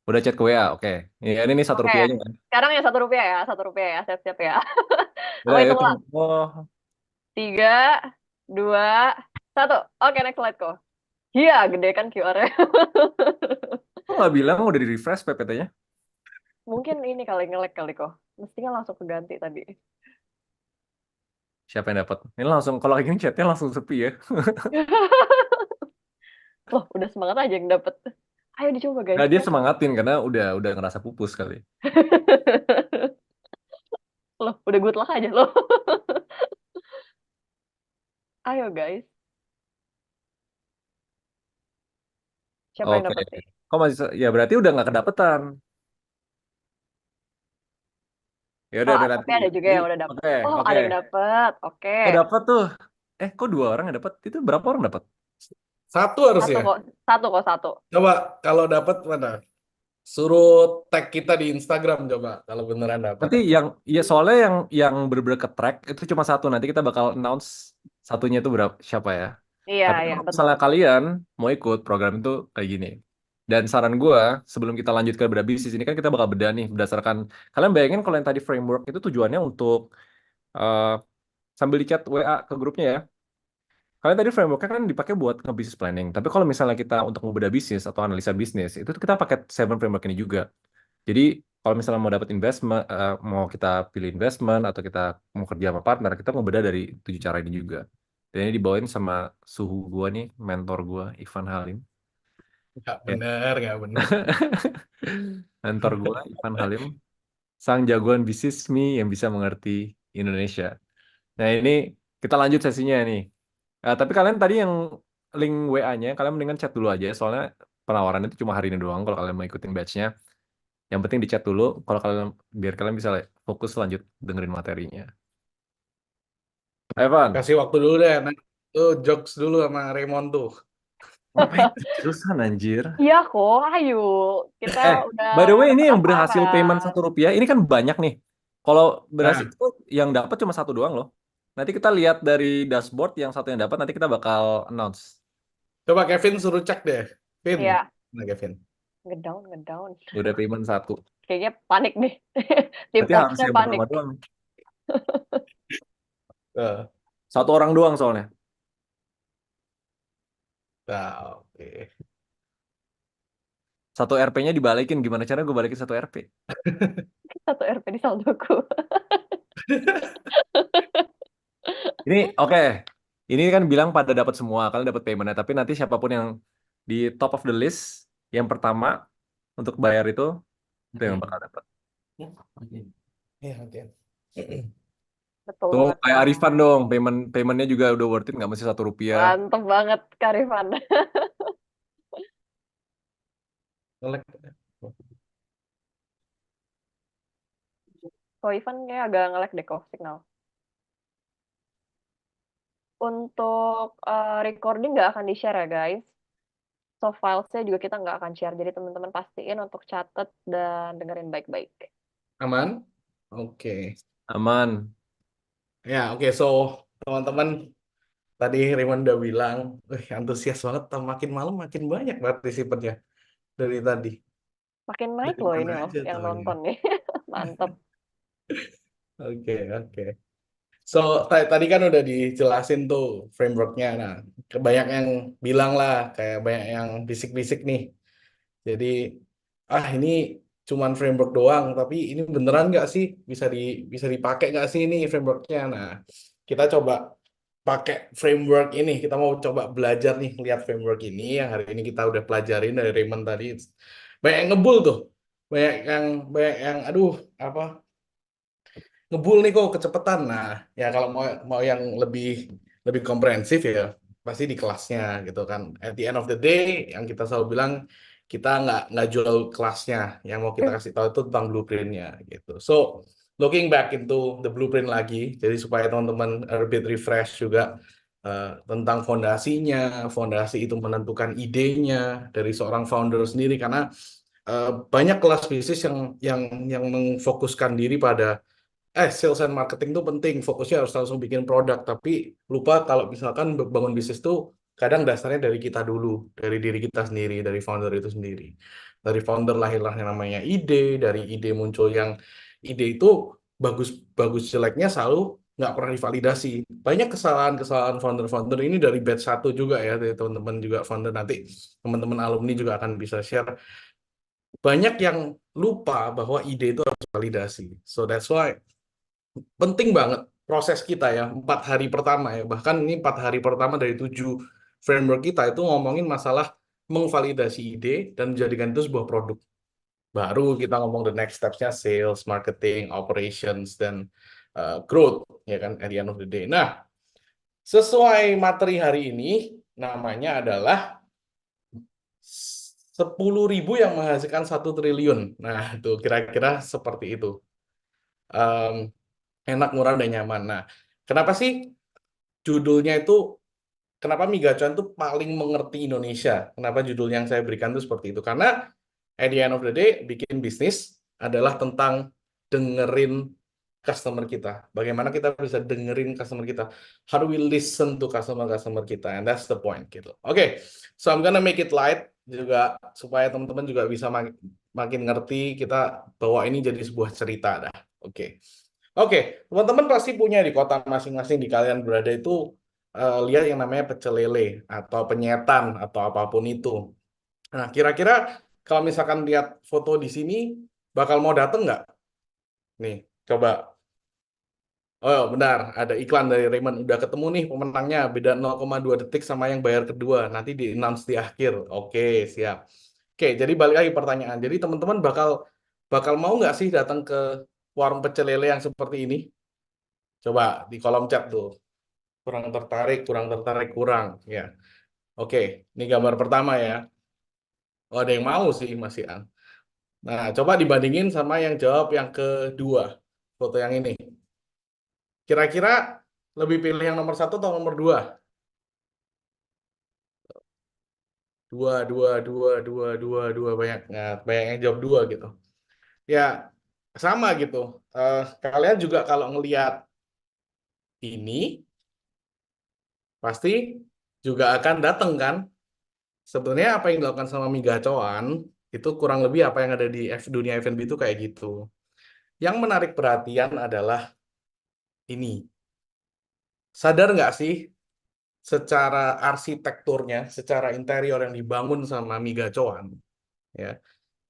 Udah chat ke WA, oke. Ya, ini satu Oke, rupiahnya kan. sekarang ya Rp1 ya, Rp1 ya, siap-siap ya. Aku Udah, hitung itu. ulang. Oh, 3, 2, 1. Oke, next slide kok. Iya, gede kan QR-nya. kok nggak bilang udah di refresh PPT-nya? Mungkin ini kali nge-lag kali kok. Mestinya langsung keganti tadi. Siapa yang dapat? Ini langsung, kalau kayak gini chatnya langsung sepi ya. Loh, udah semangat aja yang dapet. Ayo dicoba guys. Nah, dia semangatin karena udah ngerasa pupus kali. Loh, udah good luck aja loh. Ayo guys. Siapa yang Oke. dapet nih? Kok masih, ya berarti udah nggak kedapetan. Ya udah Oh, ada tapi nanti. ada juga Jadi, yang udah dapet. oke, Oh, oke. ada yang dapet. Oke. Kok dapat tuh? Kok 2 orang yang dapat? Itu berapa orang dapat? Satu Satu harusnya. kok. Satu kok, satu. Coba kalau dapat mana? Suruh tag kita di Instagram coba kalau beneran dapat. Nanti yang ya soalnya yang bener-bener ke track itu cuma satu. Nanti kita bakal announce satunya itu berapa siapa ya. Iya, Tapi iya, kalau betul. misalnya kalian mau ikut program itu kayak gini. Dan saran gue sebelum kita lanjut ke bedah bisnis ini kan kita bakal bedah nih berdasarkan kalian bayangin kalau yang tadi framework itu tujuannya untuk eh, sambil di chat WA ke grupnya ya. Kalian tadi frameworknya kan dipakai buat nge-business planning. Tapi kalau misalnya kita untuk membedah bisnis atau analisa bisnis, itu tuh kita pakai 7 framework ini juga. Jadi kalau misalnya mau dapat investment, mau kita pilih investment atau kita mau kerja sama partner, kita mau bedah dari 7 cara ini juga. Dan ini dibawain sama suhu gua nih, mentor gua, Ivan Halim. Nggak Ya. bener, nggak bener. Mentor gua, Ivan Halim, sang jagoan bisnis mie yang bisa mengerti Indonesia. Nah ini kita lanjut sesinya nih. Tapi kalian tadi yang link WA-nya, kalian mendingan chat dulu aja, soalnya penawaran itu cuma hari ini doang kalau kalian mau ikutin batch-nya. Yang penting di chat dulu, kalau kalian biar kalian bisa fokus lanjut dengerin materinya. Evan, Kasih waktu dulu deh. Nah, tuh jokes dulu sama Raymond tuh. ngapain terusan anjir? Iya kok, ayo. Kita Eh, udah by the way ini dapat yang berhasil payment amparan. Rp1, ini kan banyak nih. Kalau berhasil Nah, itu yang dapat cuma satu doang loh. Nanti kita lihat dari dashboard yang satu yang dapat, nanti kita bakal announce. coba Kevin suruh cek deh. Vin, Iya, nah Kevin. ngedown, ngedown. Udah payment 1. Kayaknya panik nih. Tim Berarti harus ops-nya yang panik. pertama doang. Eh, 1 orang doang soalnya. Nah, oke. 1 RP-nya dibalikin. Gimana caranya gue balikin 1 RP? Satu RP di saldoku. Ini oke. Ini kan bilang pada dapat semua, kalian dapat paymentnya. Tapi nanti siapapun yang di top of the list, yang pertama untuk bayar itu yang bakal dapat. Iya, oke. Betul Tuh banget. kayak Arifan dong, paymentnya juga udah worth it, nggak mesti Rp1. Mantep banget, Karifan. Nge-lag. Kok Ivan kayak agak nge-lag deh kok signal. Untuk recording nggak akan di-share ya guys. So filesnya juga kita nggak akan share. Jadi teman-teman pastiin untuk catat dan dengerin baik-baik. Aman? Oke. Aman. Ya, oke. So, teman-teman, tadi Raymond udah bilang, antusias banget. Makin malam makin banyak partisipannya dari tadi. Makin naik Dari loh ini mana loh aja yang tahunya. nonton nih. Mantep. Oke, oke. So, tadi kan udah dijelasin tuh frameworknya. Nah, banyak yang bilang lah, kayak banyak yang bisik-bisik nih. Jadi, ini cuman framework doang, tapi ini beneran nggak sih? Bisa dipakai nggak sih ini frameworknya? Nah, kita coba pakai framework ini. Kita mau coba belajar nih, lihat framework ini yang hari ini kita udah pelajarin dari Raymond tadi. Banyak yang ngebul tuh. Banyak yang aduh, apa? Ngebul nih kok kecepatan. Nah, ya kalau mau yang lebih lebih komprehensif ya pasti di kelasnya gitu kan. At the end of the day yang kita selalu bilang kita nggak jual kelasnya. Yang mau kita kasih tahu itu tentang blueprintnya gitu. So looking back into the blueprint lagi, jadi supaya teman-teman a bit refresh juga tentang fondasinya. Fondasi itu menentukan idenya dari seorang founder sendiri karena banyak kelas bisnis yang memfokuskan diri pada sales and marketing itu penting, fokusnya harus langsung bikin produk, tapi lupa kalau misalkan bangun bisnis tuh kadang dasarnya dari kita dulu, dari diri kita sendiri, dari founder itu sendiri. Dari founder lahirlah yang namanya ide, dari ide muncul yang ide itu bagus bagus jeleknya selalu nggak pernah divalidasi. Banyak kesalahan-kesalahan founder-founder ini dari batch 1 juga ya, dari teman-teman juga founder, nanti teman-teman alumni juga akan bisa share. Banyak yang lupa bahwa ide itu harus validasi. So that's why penting banget proses kita ya 4 hari pertama ya, bahkan ini 4 hari pertama dari 7 framework kita itu ngomongin masalah mengvalidasi ide dan menjadikan itu sebuah produk. Baru kita ngomong the next steps-nya sales, marketing, operations, dan growth ya kan at the end of the day. Nah, sesuai materi hari ini namanya adalah 10.000 yang menghasilkan 1 triliun. Nah, itu kira-kira seperti itu. Em, Enak, murah, dan nyaman. Nah, kenapa sih judulnya itu, kenapa Migacuan itu paling mengerti Indonesia? Kenapa judul yang saya berikan itu seperti itu? Karena at the end of the day, bikin bisnis adalah tentang dengerin customer kita. Bagaimana kita bisa dengerin customer kita? How do we listen to customer kita? And that's the point gitu. Oke, so I'm gonna make it light juga supaya teman-teman juga bisa makin ngerti kita bahwa ini jadi sebuah cerita dah. Oke. Oke, teman-teman pasti punya di kota masing-masing di kalian berada itu lihat yang namanya pecel lele atau penyetan atau apapun itu. Nah, kira-kira kalau misalkan lihat foto di sini bakal mau dateng nggak? Nih, coba. Oh, benar, ada iklan dari Raymond. Udah ketemu nih pemenangnya, beda 0,2 detik sama yang bayar kedua. Nanti di-announce di akhir. Oke, siap. Oke, jadi balik lagi pertanyaan. Jadi teman-teman bakal bakal mau nggak sih datang ke warung pecel lele yang seperti ini? Coba di kolom chat tuh. Kurang tertarik, kurang tertarik, kurang. Ya, oke. Ini gambar pertama ya. Oh, ada yang mau sih, Mas Ian. Nah, coba dibandingin sama yang jawab yang kedua. Foto yang ini. Kira-kira lebih pilih yang nomor 1 atau nomor 2? Dua, banyak. Nah, banyak yang jawab 2 gitu. Ya, sama gitu. Kalian juga kalau ngelihat ini, pasti juga akan datang kan? Sebenarnya apa yang dilakukan sama Migacoan, itu kurang lebih apa yang ada di dunia F&B itu kayak gitu. Yang menarik perhatian adalah ini. Sadar nggak sih secara arsitekturnya, secara interior yang dibangun sama Migacoan, ya,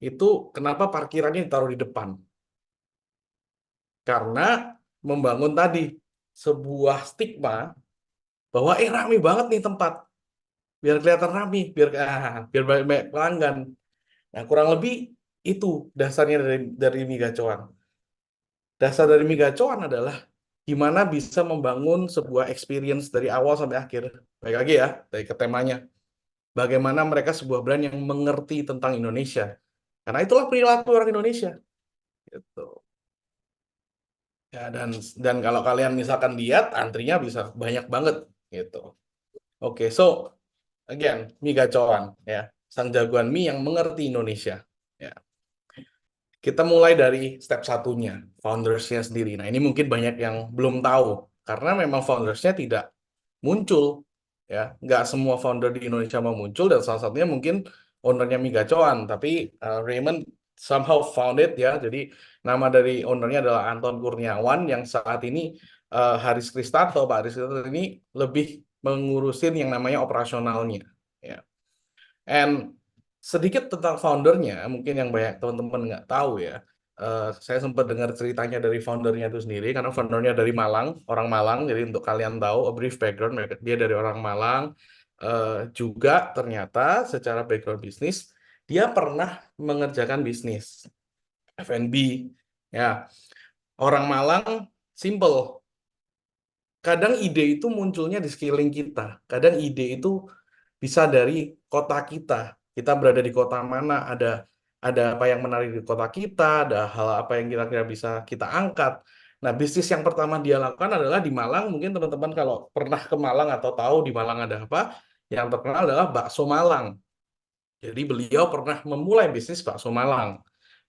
itu kenapa parkirannya ditaruh di depan? Karena membangun tadi sebuah stigma bahwa rame banget nih tempat, biar kelihatan rame, biar banyak pelanggan. Nah, kurang lebih itu dasarnya dari Migacoan. Dasar dari Migacoan adalah gimana bisa membangun sebuah experience dari awal sampai akhir. Baik lagi ya, dari ke temanya. Bagaimana mereka sebuah brand yang mengerti tentang Indonesia. Karena itulah perilaku orang Indonesia. Gitu. Ya, dan kalau kalian misalkan lihat, antrinya bisa banyak banget. Gitu. Oke, so again, mie gacoan ya, sang jagoan mie yang mengerti Indonesia. Ya. Kita mulai dari step satunya, foundersnya sendiri. Nah, ini mungkin banyak yang belum tahu karena memang foundersnya tidak muncul, ya. Nggak semua founder di Indonesia mau muncul dan salah satunya mungkin ownernya mie gacoan, tapi Raymond somehow found it ya. Jadi nama dari ownernya adalah Anton Kurniawan yang saat ini Haris Kristanto, Pak Haris Kristanto ini lebih mengurusin yang namanya operasionalnya, ya. And sedikit tentang foundernya, mungkin yang banyak teman-teman nggak tahu ya. Saya sempat dengar ceritanya dari foundernya itu sendiri, karena foundernya dari Malang, orang Malang. Jadi untuk kalian tahu, a brief background, dia dari orang Malang. Juga ternyata secara background bisnis, dia pernah mengerjakan bisnis F&B. Ya, orang Malang simple. Kadang ide itu munculnya di sekeliling kita. Kadang ide itu bisa dari kota kita. Kita berada di kota mana, ada apa yang menarik di kota kita, ada hal apa yang kira-kira bisa kita angkat. Nah, bisnis yang pertama dia lakukan adalah di Malang. Mungkin teman-teman kalau pernah ke Malang atau tahu di Malang ada apa, yang terkenal adalah bakso Malang. Jadi beliau pernah memulai bisnis bakso Malang,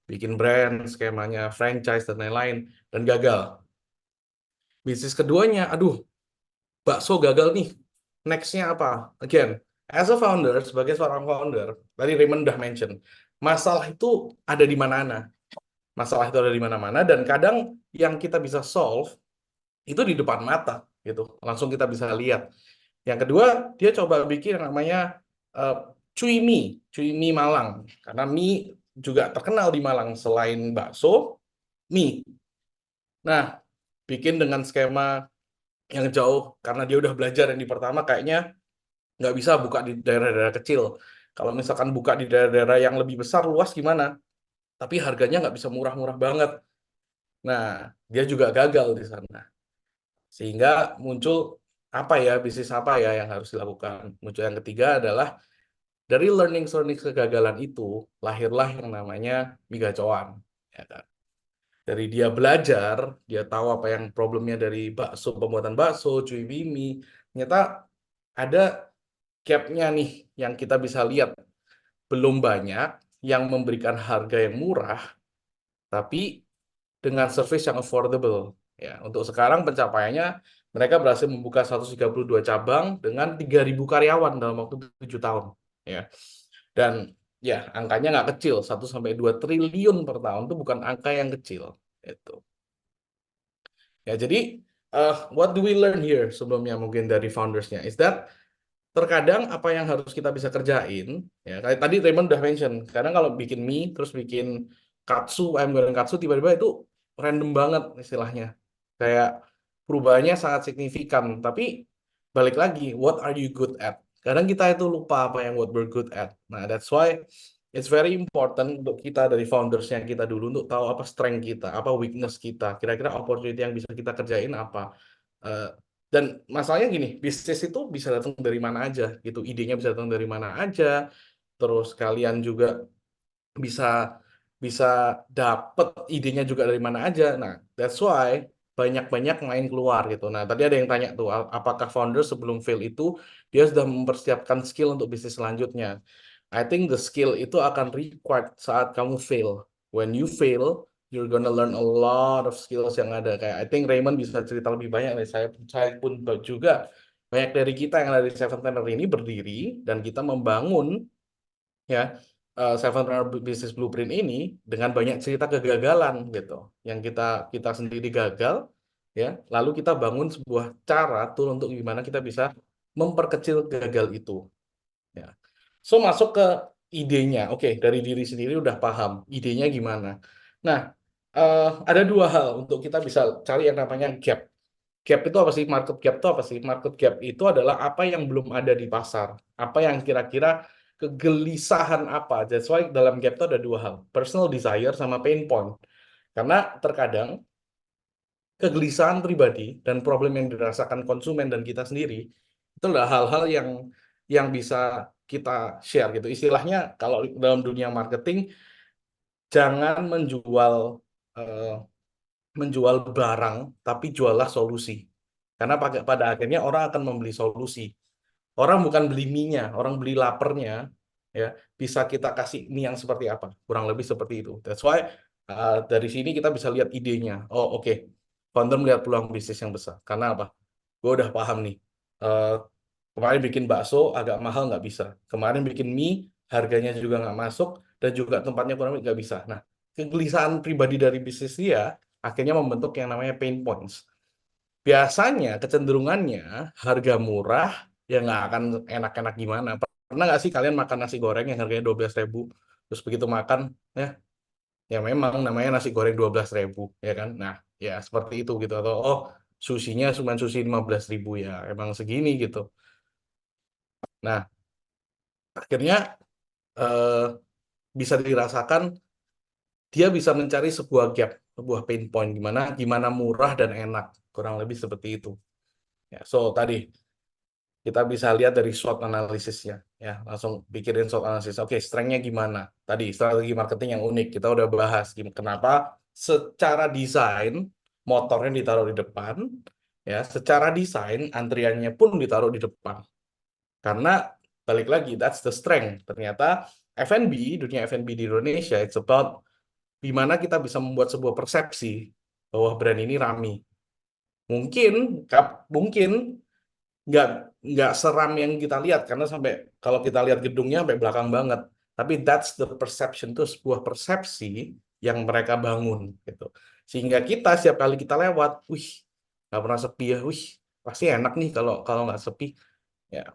bikin brand, skemanya franchise dan lain-lain, dan gagal. Bisnis keduanya, aduh, bakso gagal nih. Next-nya apa? Again, as a founder, sebagai seorang founder, tadi Raymond udah mention, masalah itu ada di mana-mana. Masalah itu ada di mana-mana, dan kadang yang kita bisa solve itu di depan mata, gitu. Langsung kita bisa lihat. Yang kedua, dia coba bikin yang namanya Cui mie Malang. Karena mie juga terkenal di Malang, selain bakso, mie. Nah, bikin dengan skema yang jauh, karena dia udah belajar yang di pertama, kayaknya nggak bisa buka di daerah-daerah kecil. Kalau misalkan buka di daerah-daerah yang lebih besar, luas gimana? Tapi harganya nggak bisa murah-murah banget. Nah, dia juga gagal di sana. Sehingga muncul apa ya, bisnis apa ya yang harus dilakukan. Muncul yang ketiga adalah dari learning kegagalan itu, lahirlah yang namanya mie gacoan. Ya kan? Dari dia belajar, dia tahu apa yang problemnya dari bakso, pembuatan bakso, cuy mie, ternyata ada gap-nya nih yang kita bisa lihat. Belum banyak yang memberikan harga yang murah, tapi dengan service yang affordable. Ya, untuk sekarang pencapaiannya, mereka berhasil membuka 132 cabang dengan 3.000 karyawan dalam waktu 7 tahun. Ya. Dan ya, angkanya nggak kecil, 1 sampai 2 triliun per tahun itu bukan angka yang kecil. Itu. Ya, jadi what do we learn here sebelumnya mungkin dari foundersnya is that terkadang apa yang harus kita bisa kerjain, ya kayak tadi Raymond udah mention, kadang kalau bikin mie terus bikin katsu, ayam goreng katsu, tiba-tiba itu random banget istilahnya, kayak perubahannya sangat signifikan, tapi balik lagi, what are you good at? Kadang kita itu lupa apa yang what we're good at. Nah, that's why it's very important untuk kita dari foundersnya kita dulu untuk tahu apa strength kita, apa weakness kita, kira-kira opportunity yang bisa kita kerjain apa. Eh, dan masalahnya gini, bisnis itu bisa datang dari mana aja gitu, idenya bisa datang dari mana aja, terus kalian juga bisa bisa dapet idenya juga dari mana aja. Nah, that's why banyak-banyak main keluar gitu. Nah, tadi ada yang tanya tuh, apakah founder sebelum fail itu dia sudah mempersiapkan skill untuk bisnis selanjutnya? I think the skill itu akan required saat kamu fail. When you fail, you're gonna learn a lot of skills yang ada. Kayak I think Raymond bisa cerita lebih banyak dari saya pun juga banyak dari kita yang ada di Seven Planner ini berdiri dan kita membangun ya Sevenpreneur Business Blueprint ini dengan banyak cerita kegagalan gitu yang kita kita sendiri gagal ya lalu kita bangun sebuah cara tool untuk gimana kita bisa memperkecil gagal itu ya. So masuk ke idenya, oke, dari diri sendiri udah paham idenya gimana. Nah, ada dua hal untuk kita bisa cari yang namanya gap. Gap itu apa sih? Market gap itu apa sih? Market gap itu adalah apa yang belum ada di pasar. Apa yang kira-kira kegelisahan apa. That's why dalam gap itu ada dua hal. Personal desire sama pain point. Karena terkadang kegelisahan pribadi dan problem yang dirasakan konsumen dan kita sendiri itu adalah hal-hal yang bisa kita share gitu. Istilahnya kalau dalam dunia marketing jangan eh, menjual barang tapi jualah solusi. Karena pada akhirnya orang akan membeli solusi. Orang bukan beli mie-nya, orang beli lapernya, ya. Bisa kita kasih mie yang seperti apa? Kurang lebih seperti itu. That's why dari sini kita bisa lihat idenya. Oh, oke. Founder melihat peluang bisnis yang besar. Karena apa? Gue udah paham nih. Eh, Kemarin bikin bakso agak mahal nggak bisa. Kemarin bikin mie harganya juga nggak masuk dan juga tempatnya kurang lebih nggak bisa. Nah, kegelisahan pribadi dari bisnis dia akhirnya membentuk yang namanya pain points. Biasanya kecenderungannya harga murah ya nggak akan enak-enak gimana. Pernah nggak sih kalian makan nasi goreng yang harganya 12.000 terus begitu makan ya memang namanya nasi goreng 12.000 ya kan. Nah ya seperti itu gitu atau oh sushinya cuma sushi 15.000 ya emang segini gitu. Nah akhirnya eh, bisa dirasakan dia bisa mencari sebuah gap, sebuah pain point gimana gimana murah dan enak kurang lebih seperti itu. Ya, so tadi kita bisa lihat dari SWOT analisisnya ya langsung pikirin SWOT analisis oke strength-nya gimana tadi strategi marketing yang unik kita udah bahas kenapa secara desain motornya ditaruh di depan ya secara desain antriannya pun ditaruh di depan karena balik lagi that's the strength ternyata F&B dunia F&B di Indonesia it's about gimana kita bisa membuat sebuah persepsi bahwa brand ini ramai mungkin nggak nggak seram yang kita lihat karena sampai kalau kita lihat gedungnya sampai belakang banget. Tapi that's the perception, itu sebuah persepsi yang mereka bangun gitu. Sehingga kita setiap kali kita lewat, wih, nggak pernah sepi ya, wih, pasti enak nih kalau kalau nggak sepi. Ya,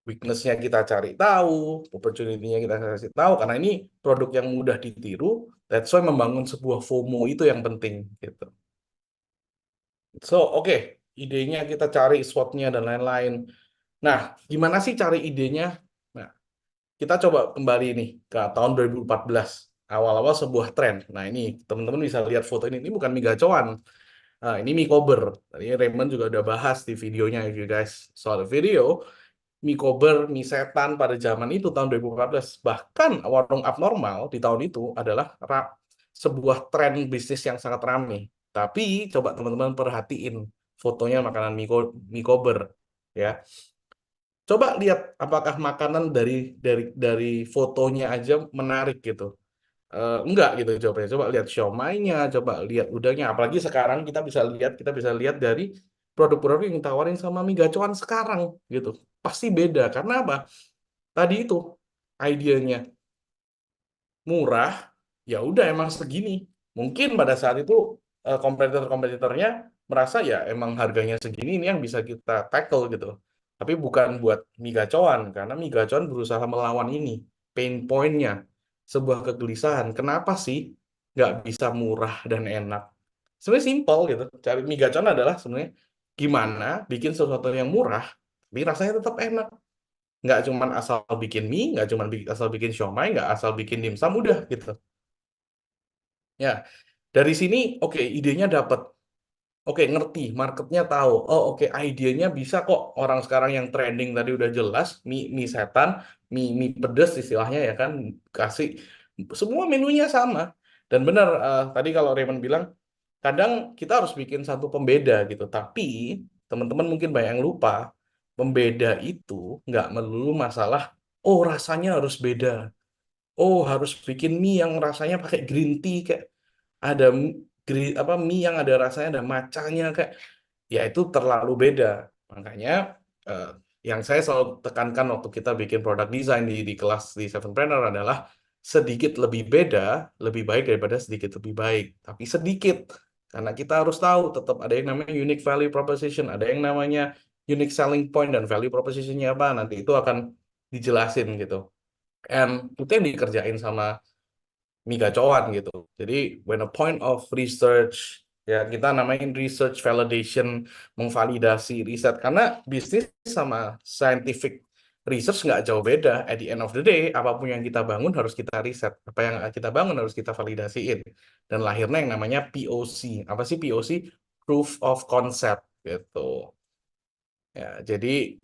weakness-nya kita cari tahu, opportunity-nya kita kasih tahu karena ini produk yang mudah ditiru. That's why membangun sebuah FOMO itu yang penting gitu. So, oke, idenya kita cari SWOT-nya dan lain-lain. Nah, gimana sih cari idenya? Nah, kita coba kembali nih ke tahun 2014, awal-awal sebuah tren. Nah, ini teman-teman bisa lihat foto ini bukan mie gacoan. Nah, ini mie kober. Tadi Raymond juga udah bahas di videonya, if you guys saw the video, mie kober, mie setan pada zaman itu tahun 2014. Bahkan warung abnormal di tahun itu adalah sebuah tren bisnis yang sangat ramai. Tapi coba teman-teman perhatiin fotonya makanan mie kober, ya. Coba lihat apakah makanan dari fotonya aja menarik gitu. Enggak gitu jawabnya. Coba lihat siomaynya, coba lihat udangnya. Apalagi sekarang kita bisa lihat dari produk-produk yang ditawarin sama mie gacoan sekarang gitu. Pasti beda. Karena apa? Tadi itu idenya murah, ya udah emang segini. Mungkin pada saat itu kompetitor-kompetitornya merasa ya emang harganya segini ini yang bisa kita tackle gitu. Tapi bukan buat mie gacoan, karena mie gacoan berusaha melawan ini. Pain point-nya, sebuah kegelisahan. Kenapa sih nggak bisa murah dan enak? Sebenarnya simpel gitu. Cari mie gacoan adalah sebenarnya gimana bikin sesuatu yang murah, tapi rasanya tetap enak. Nggak cuman asal bikin mie, nggak cuman asal bikin siomay, nggak asal bikin dimsum, udah gitu. Ya, dari sini oke, idenya dapat. Oke, ngerti, marketnya tahu. Oh, oke, idenya bisa kok. Orang sekarang yang trending tadi udah jelas, mie setan, mie pedas istilahnya ya kan, kasih semua menunya sama. Dan benar, tadi kalau Raymond bilang, kadang kita harus bikin satu pembeda gitu. Tapi teman-teman mungkin banyak yang lupa, pembeda itu nggak melulu masalah, oh rasanya harus beda. Oh, harus bikin mie yang rasanya pakai green tea kayak ada mie yang ada rasanya ada macanya kayak ya itu terlalu beda. Makanya eh, yang saya selalu tekankan waktu kita bikin produk desain di kelas di Sevenpreneur adalah sedikit lebih beda lebih baik daripada sedikit lebih baik. Tapi sedikit karena kita harus tahu tetap ada yang namanya unique value proposition, ada yang namanya unique selling point dan value propositionnya apa. Nanti itu akan dijelasin gitu. And itu yang dikerjain sama mie gacoan gitu. Jadi when a point of research, ya kita namain research validation, memvalidasi riset karena bisnis sama scientific research nggak jauh beda. At the end of the day, apapun yang kita bangun harus kita riset. Apa yang kita bangun harus kita validasiin. Dan lahirnya yang namanya POC. Apa sih POC? Proof of concept gitu. Ya, jadi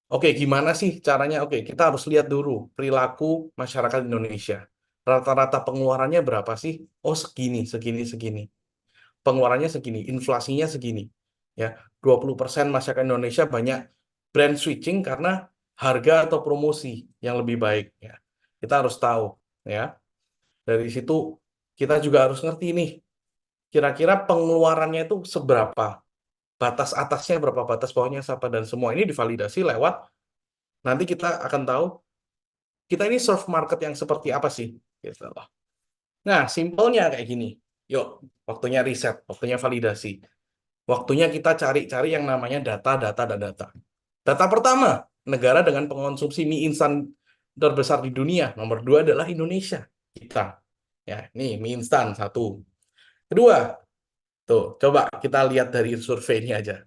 oke, gimana sih caranya? Oke, kita harus lihat dulu perilaku masyarakat Indonesia. Rata-rata pengeluarannya berapa sih? Oh, segini, segini, segini. Pengeluarannya segini, inflasinya segini. Ya, 20% masyarakat Indonesia banyak brand switching karena harga atau promosi yang lebih baik. Ya, kita harus tahu. Ya, dari situ kita juga harus ngerti nih, kira-kira pengeluarannya itu seberapa, batas atasnya berapa, batas bawahnya siapa, dan semua ini divalidasi lewat. Nanti kita akan tahu kita ini serve market yang seperti apa sih gitu loh. Nah, simpelnya kayak gini. Yuk, waktunya riset, waktunya validasi. Waktunya kita cari-cari yang namanya data, data, dan data. Data pertama, negara dengan pengonsumsi mie instan terbesar di dunia. Nomor 2 adalah Indonesia. Kita. Ya, nih mie instan satu. Kedua, tuh, coba kita lihat dari survei ini aja.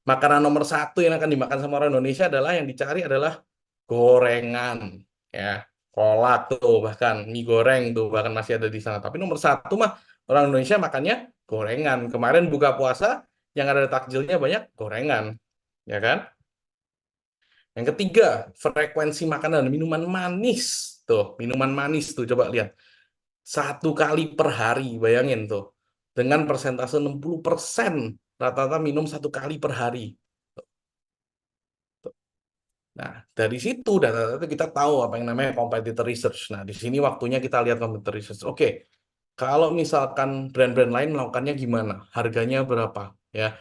Makanan nomor 1 yang akan dimakan sama orang Indonesia adalah yang dicari adalah gorengan, ya, kolak tuh, bahkan mie goreng tuh, bahkan masih ada di sana. Tapi nomor 1 mah orang Indonesia makannya gorengan. Kemarin buka puasa yang ada takjilnya banyak gorengan, ya kan? Yang ketiga, frekuensi makanan dan minuman manis. Tuh, minuman manis tuh, coba lihat. 1 kali per hari, bayangin tuh. Dengan persentase 60%, rata-rata minum 1 kali per hari. Nah, dari situ data-data itu kita tahu apa yang namanya competitor research. Nah, di sini waktunya kita lihat competitor research. Oke, kalau misalkan brand-brand lain melakukannya gimana? Harganya berapa? Ya,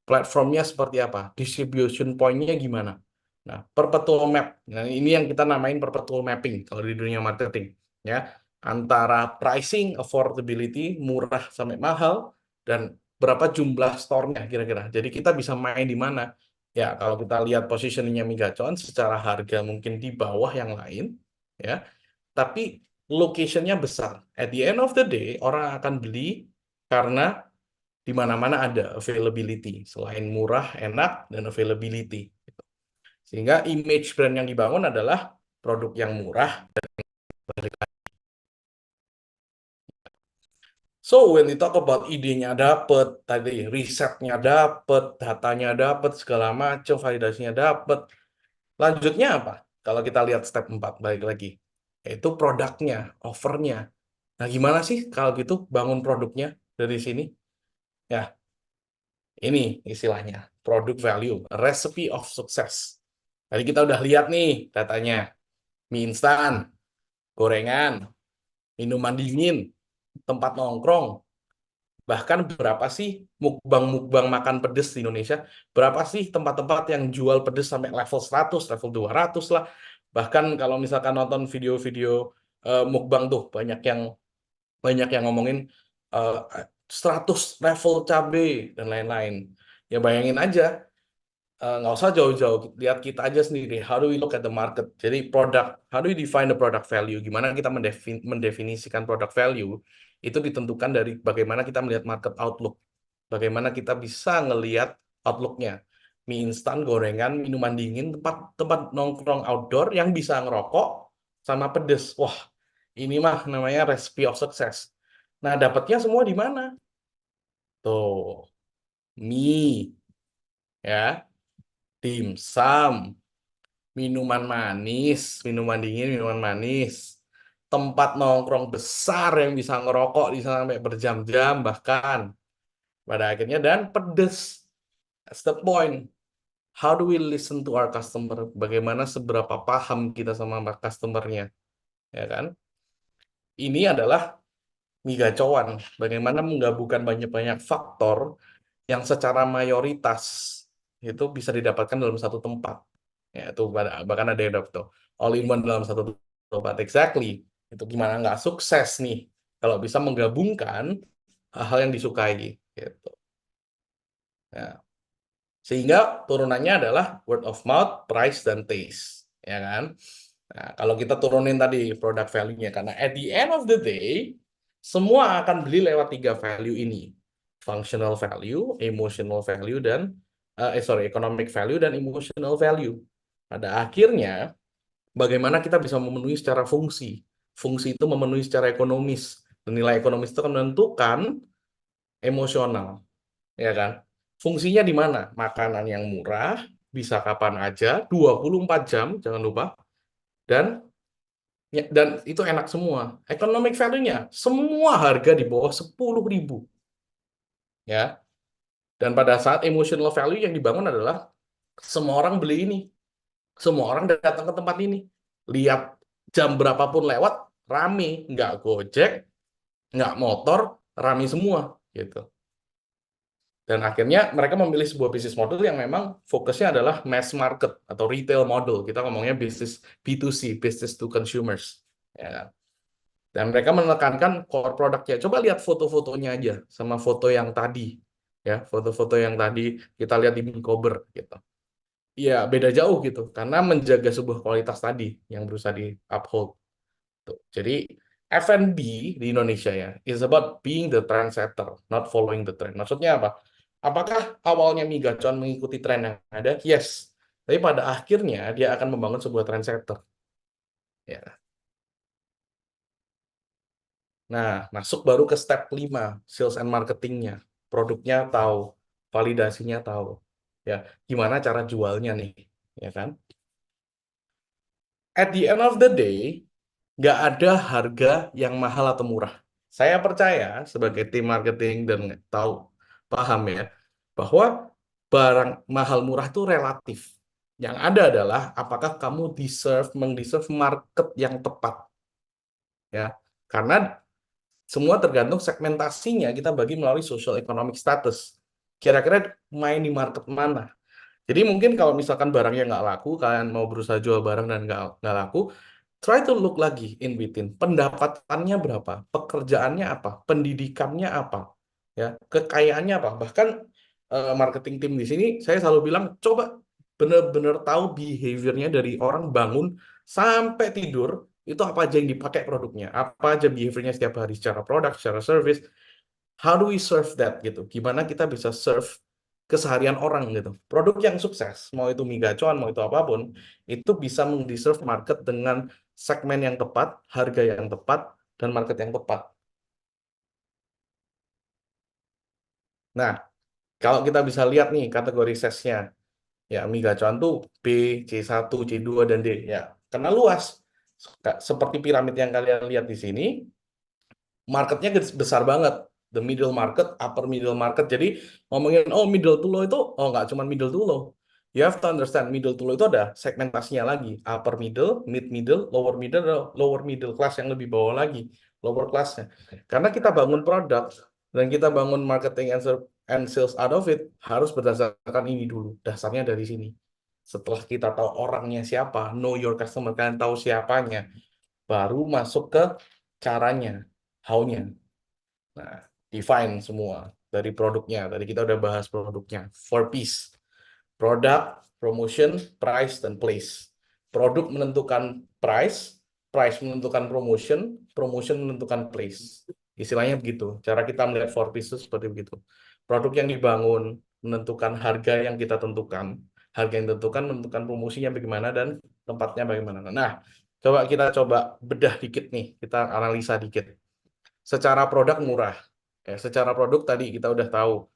platformnya seperti apa, distribution point-nya gimana. Nah, perpetual map. Nah, ini yang kita namain perpetual mapping kalau di dunia marketing, ya. Antara pricing, affordability, murah sampai mahal, dan berapa jumlah store-nya kira-kira. Jadi kita bisa main di mana. Ya, kalau kita lihat positioning-nya Migacon secara harga mungkin di bawah yang lain, ya. Tapi location-nya besar. At the end of the day, orang akan beli karena di mana-mana ada availability. Selain murah, enak, dan availability. Sehingga image brand yang dibangun adalah produk yang murah. So, when we talk about idenya dapet, tadi risetnya dapet, datanya dapet, segala macam, validasinya dapet. Lanjutnya apa? Kalau kita lihat step 4, balik lagi. Yaitu produknya, offernya. Nah, gimana sih kalau gitu bangun produknya dari sini? Ya, ini istilahnya, product value, recipe of success. Tadi kita udah lihat nih datanya, mie instan, gorengan, minuman dingin, tempat nongkrong. Bahkan berapa sih mukbang-mukbang makan pedes di Indonesia? Berapa sih tempat-tempat yang jual pedes sampai level 100, level 200 lah. Bahkan kalau misalkan nonton video-video mukbang tuh banyak yang ngomongin eh, 100 level cabe dan lain-lain. Ya bayangin aja, nggak usah jauh-jauh, lihat kita aja sendiri. How do we look at the market? Jadi how do we define the product value? Gimana kita mendefinisikan product value? Itu ditentukan dari bagaimana kita melihat market outlook. Bagaimana kita bisa ngelihat outlooknya. Mie instan, gorengan, minuman dingin, tempat nongkrong outdoor yang bisa ngerokok sama pedes. Wah, ini mah namanya recipe of success. Nah, dapatnya semua di mana? Tuh, mie, ya, dimsum, minuman manis, minuman dingin, minuman manis, tempat nongkrong besar yang bisa ngerokok di sana sampai berjam-jam bahkan pada akhirnya, dan pedes. That's the point. How do we listen to our customer? Bagaimana seberapa paham kita sama customernya, ya kan? Ini adalah migacuan. Bagaimana menggabungkan banyak-banyak faktor yang secara mayoritas itu bisa didapatkan dalam satu tempat. Ya, itu bahkan ada yang dapat tuh all in one dalam satu tempat. Exactly. Itu gimana nggak sukses nih kalau bisa menggabungkan hal-hal yang disukai gitu. Ya. Sehingga turunannya adalah word of mouth, price, dan taste. Ya kan? Nah, kalau kita turunin tadi product value-nya, karena at the end of the day, semua akan beli lewat 3 value ini. Functional value, emotional value, dan economic value dan emotional value. Pada akhirnya, bagaimana kita bisa memenuhi secara fungsi. Fungsi itu memenuhi secara ekonomis. Dan nilai ekonomis itu akan menentukan emosional. Ya kan? Fungsinya di mana? Makanan yang murah, bisa kapan aja, 24 jam, jangan lupa. Dan itu enak semua. Economic value-nya, semua harga di bawah 10.000. Ya. Dan pada saat emotional value yang dibangun adalah semua orang beli ini. Semua orang datang ke tempat ini. Lihat jam berapapun lewat, rame. Nggak Gojek, nggak motor, rame semua. Gitu. Dan akhirnya mereka memilih sebuah bisnis model yang memang fokusnya adalah mass market atau retail model. Kita ngomongnya bisnis B2C, business to consumers. Ya kan? Dan mereka menekankan core produknya. Coba lihat foto-fotonya aja sama foto yang tadi. Ya, foto-foto yang tadi kita lihat di Minkober gitu. Iya, beda jauh gitu. Karena menjaga sebuah kualitas tadi yang berusaha di uphold. Tuh. Jadi F&B di Indonesia ya is about being the trendsetter, not following the trend. Maksudnya apa? Apakah awalnya Migacon mengikuti tren yang ada? Yes. Tapi pada akhirnya dia akan membangun sebuah trendsetter. Ya. Nah, masuk baru ke step 5, sales and marketingnya. Produknya tahu, validasinya tahu. Ya, gimana cara jualnya nih, ya kan? At the end of the day, nggak ada harga yang mahal atau murah. Saya percaya sebagai tim marketing dan paham ya, bahwa barang mahal murah itu relatif. Yang ada adalah apakah kamu mendeserve market yang tepat. Ya, karena semua tergantung segmentasinya kita bagi melalui social economic status. kira-kira main di market mana. Jadi mungkin kalau misalkan barangnya nggak laku, kalian mau berusaha jual barang dan nggak laku, try to look lagi in between. Pendapatannya berapa? Pekerjaannya apa? Pendidikannya apa? Ya, kekayaannya apa? Bahkan marketing team di sini, saya selalu bilang, coba bener-bener tahu behaviornya dari orang bangun sampai tidur, itu apa aja yang dipakai produknya, apa aja behaviornya setiap hari secara produk, secara service, how do we serve that gitu, gimana kita bisa serve keseharian orang gitu. Produk yang sukses, mau itu mie gacoan, mau itu apapun, itu bisa mengdeserve market dengan segmen yang tepat, harga yang tepat, dan market yang tepat. Nah, kalau kita bisa lihat nih kategori size-nya, ya mie gacoan tuh B, C1, C2, dan D. Ya, karena luas. Seperti piramid yang kalian lihat di sini, marketnya besar banget. The middle market, upper middle market. Jadi ngomongin, oh middle to low itu, oh nggak cuma middle to low. You have to understand, middle to low itu ada segmentasinya lagi. Upper middle, mid middle, lower middle class yang lebih bawah lagi. Lower classnya. Karena kita bangun produk, dan kita bangun marketing and sales out of it, harus berdasarkan ini dulu. Dasarnya dari sini. Setelah kita tahu orangnya siapa, know your customer, kalian tahu siapanya, baru masuk ke caranya, how-nya. Nah, define semua dari produknya. Tadi kita udah bahas produknya. 4Ps. Product, promotion, price, dan place. Produk menentukan price, price menentukan promotion, promotion menentukan place. Istilahnya begitu. Cara kita melihat 4Ps itu seperti begitu. Produk yang dibangun menentukan harga yang kita tentukan. Harga yang ditentukan menentukan promosinya bagaimana dan tempatnya bagaimana. Nah, coba bedah dikit nih. Kita analisa dikit. Secara produk murah. Ya, secara produk tadi kita udah tahu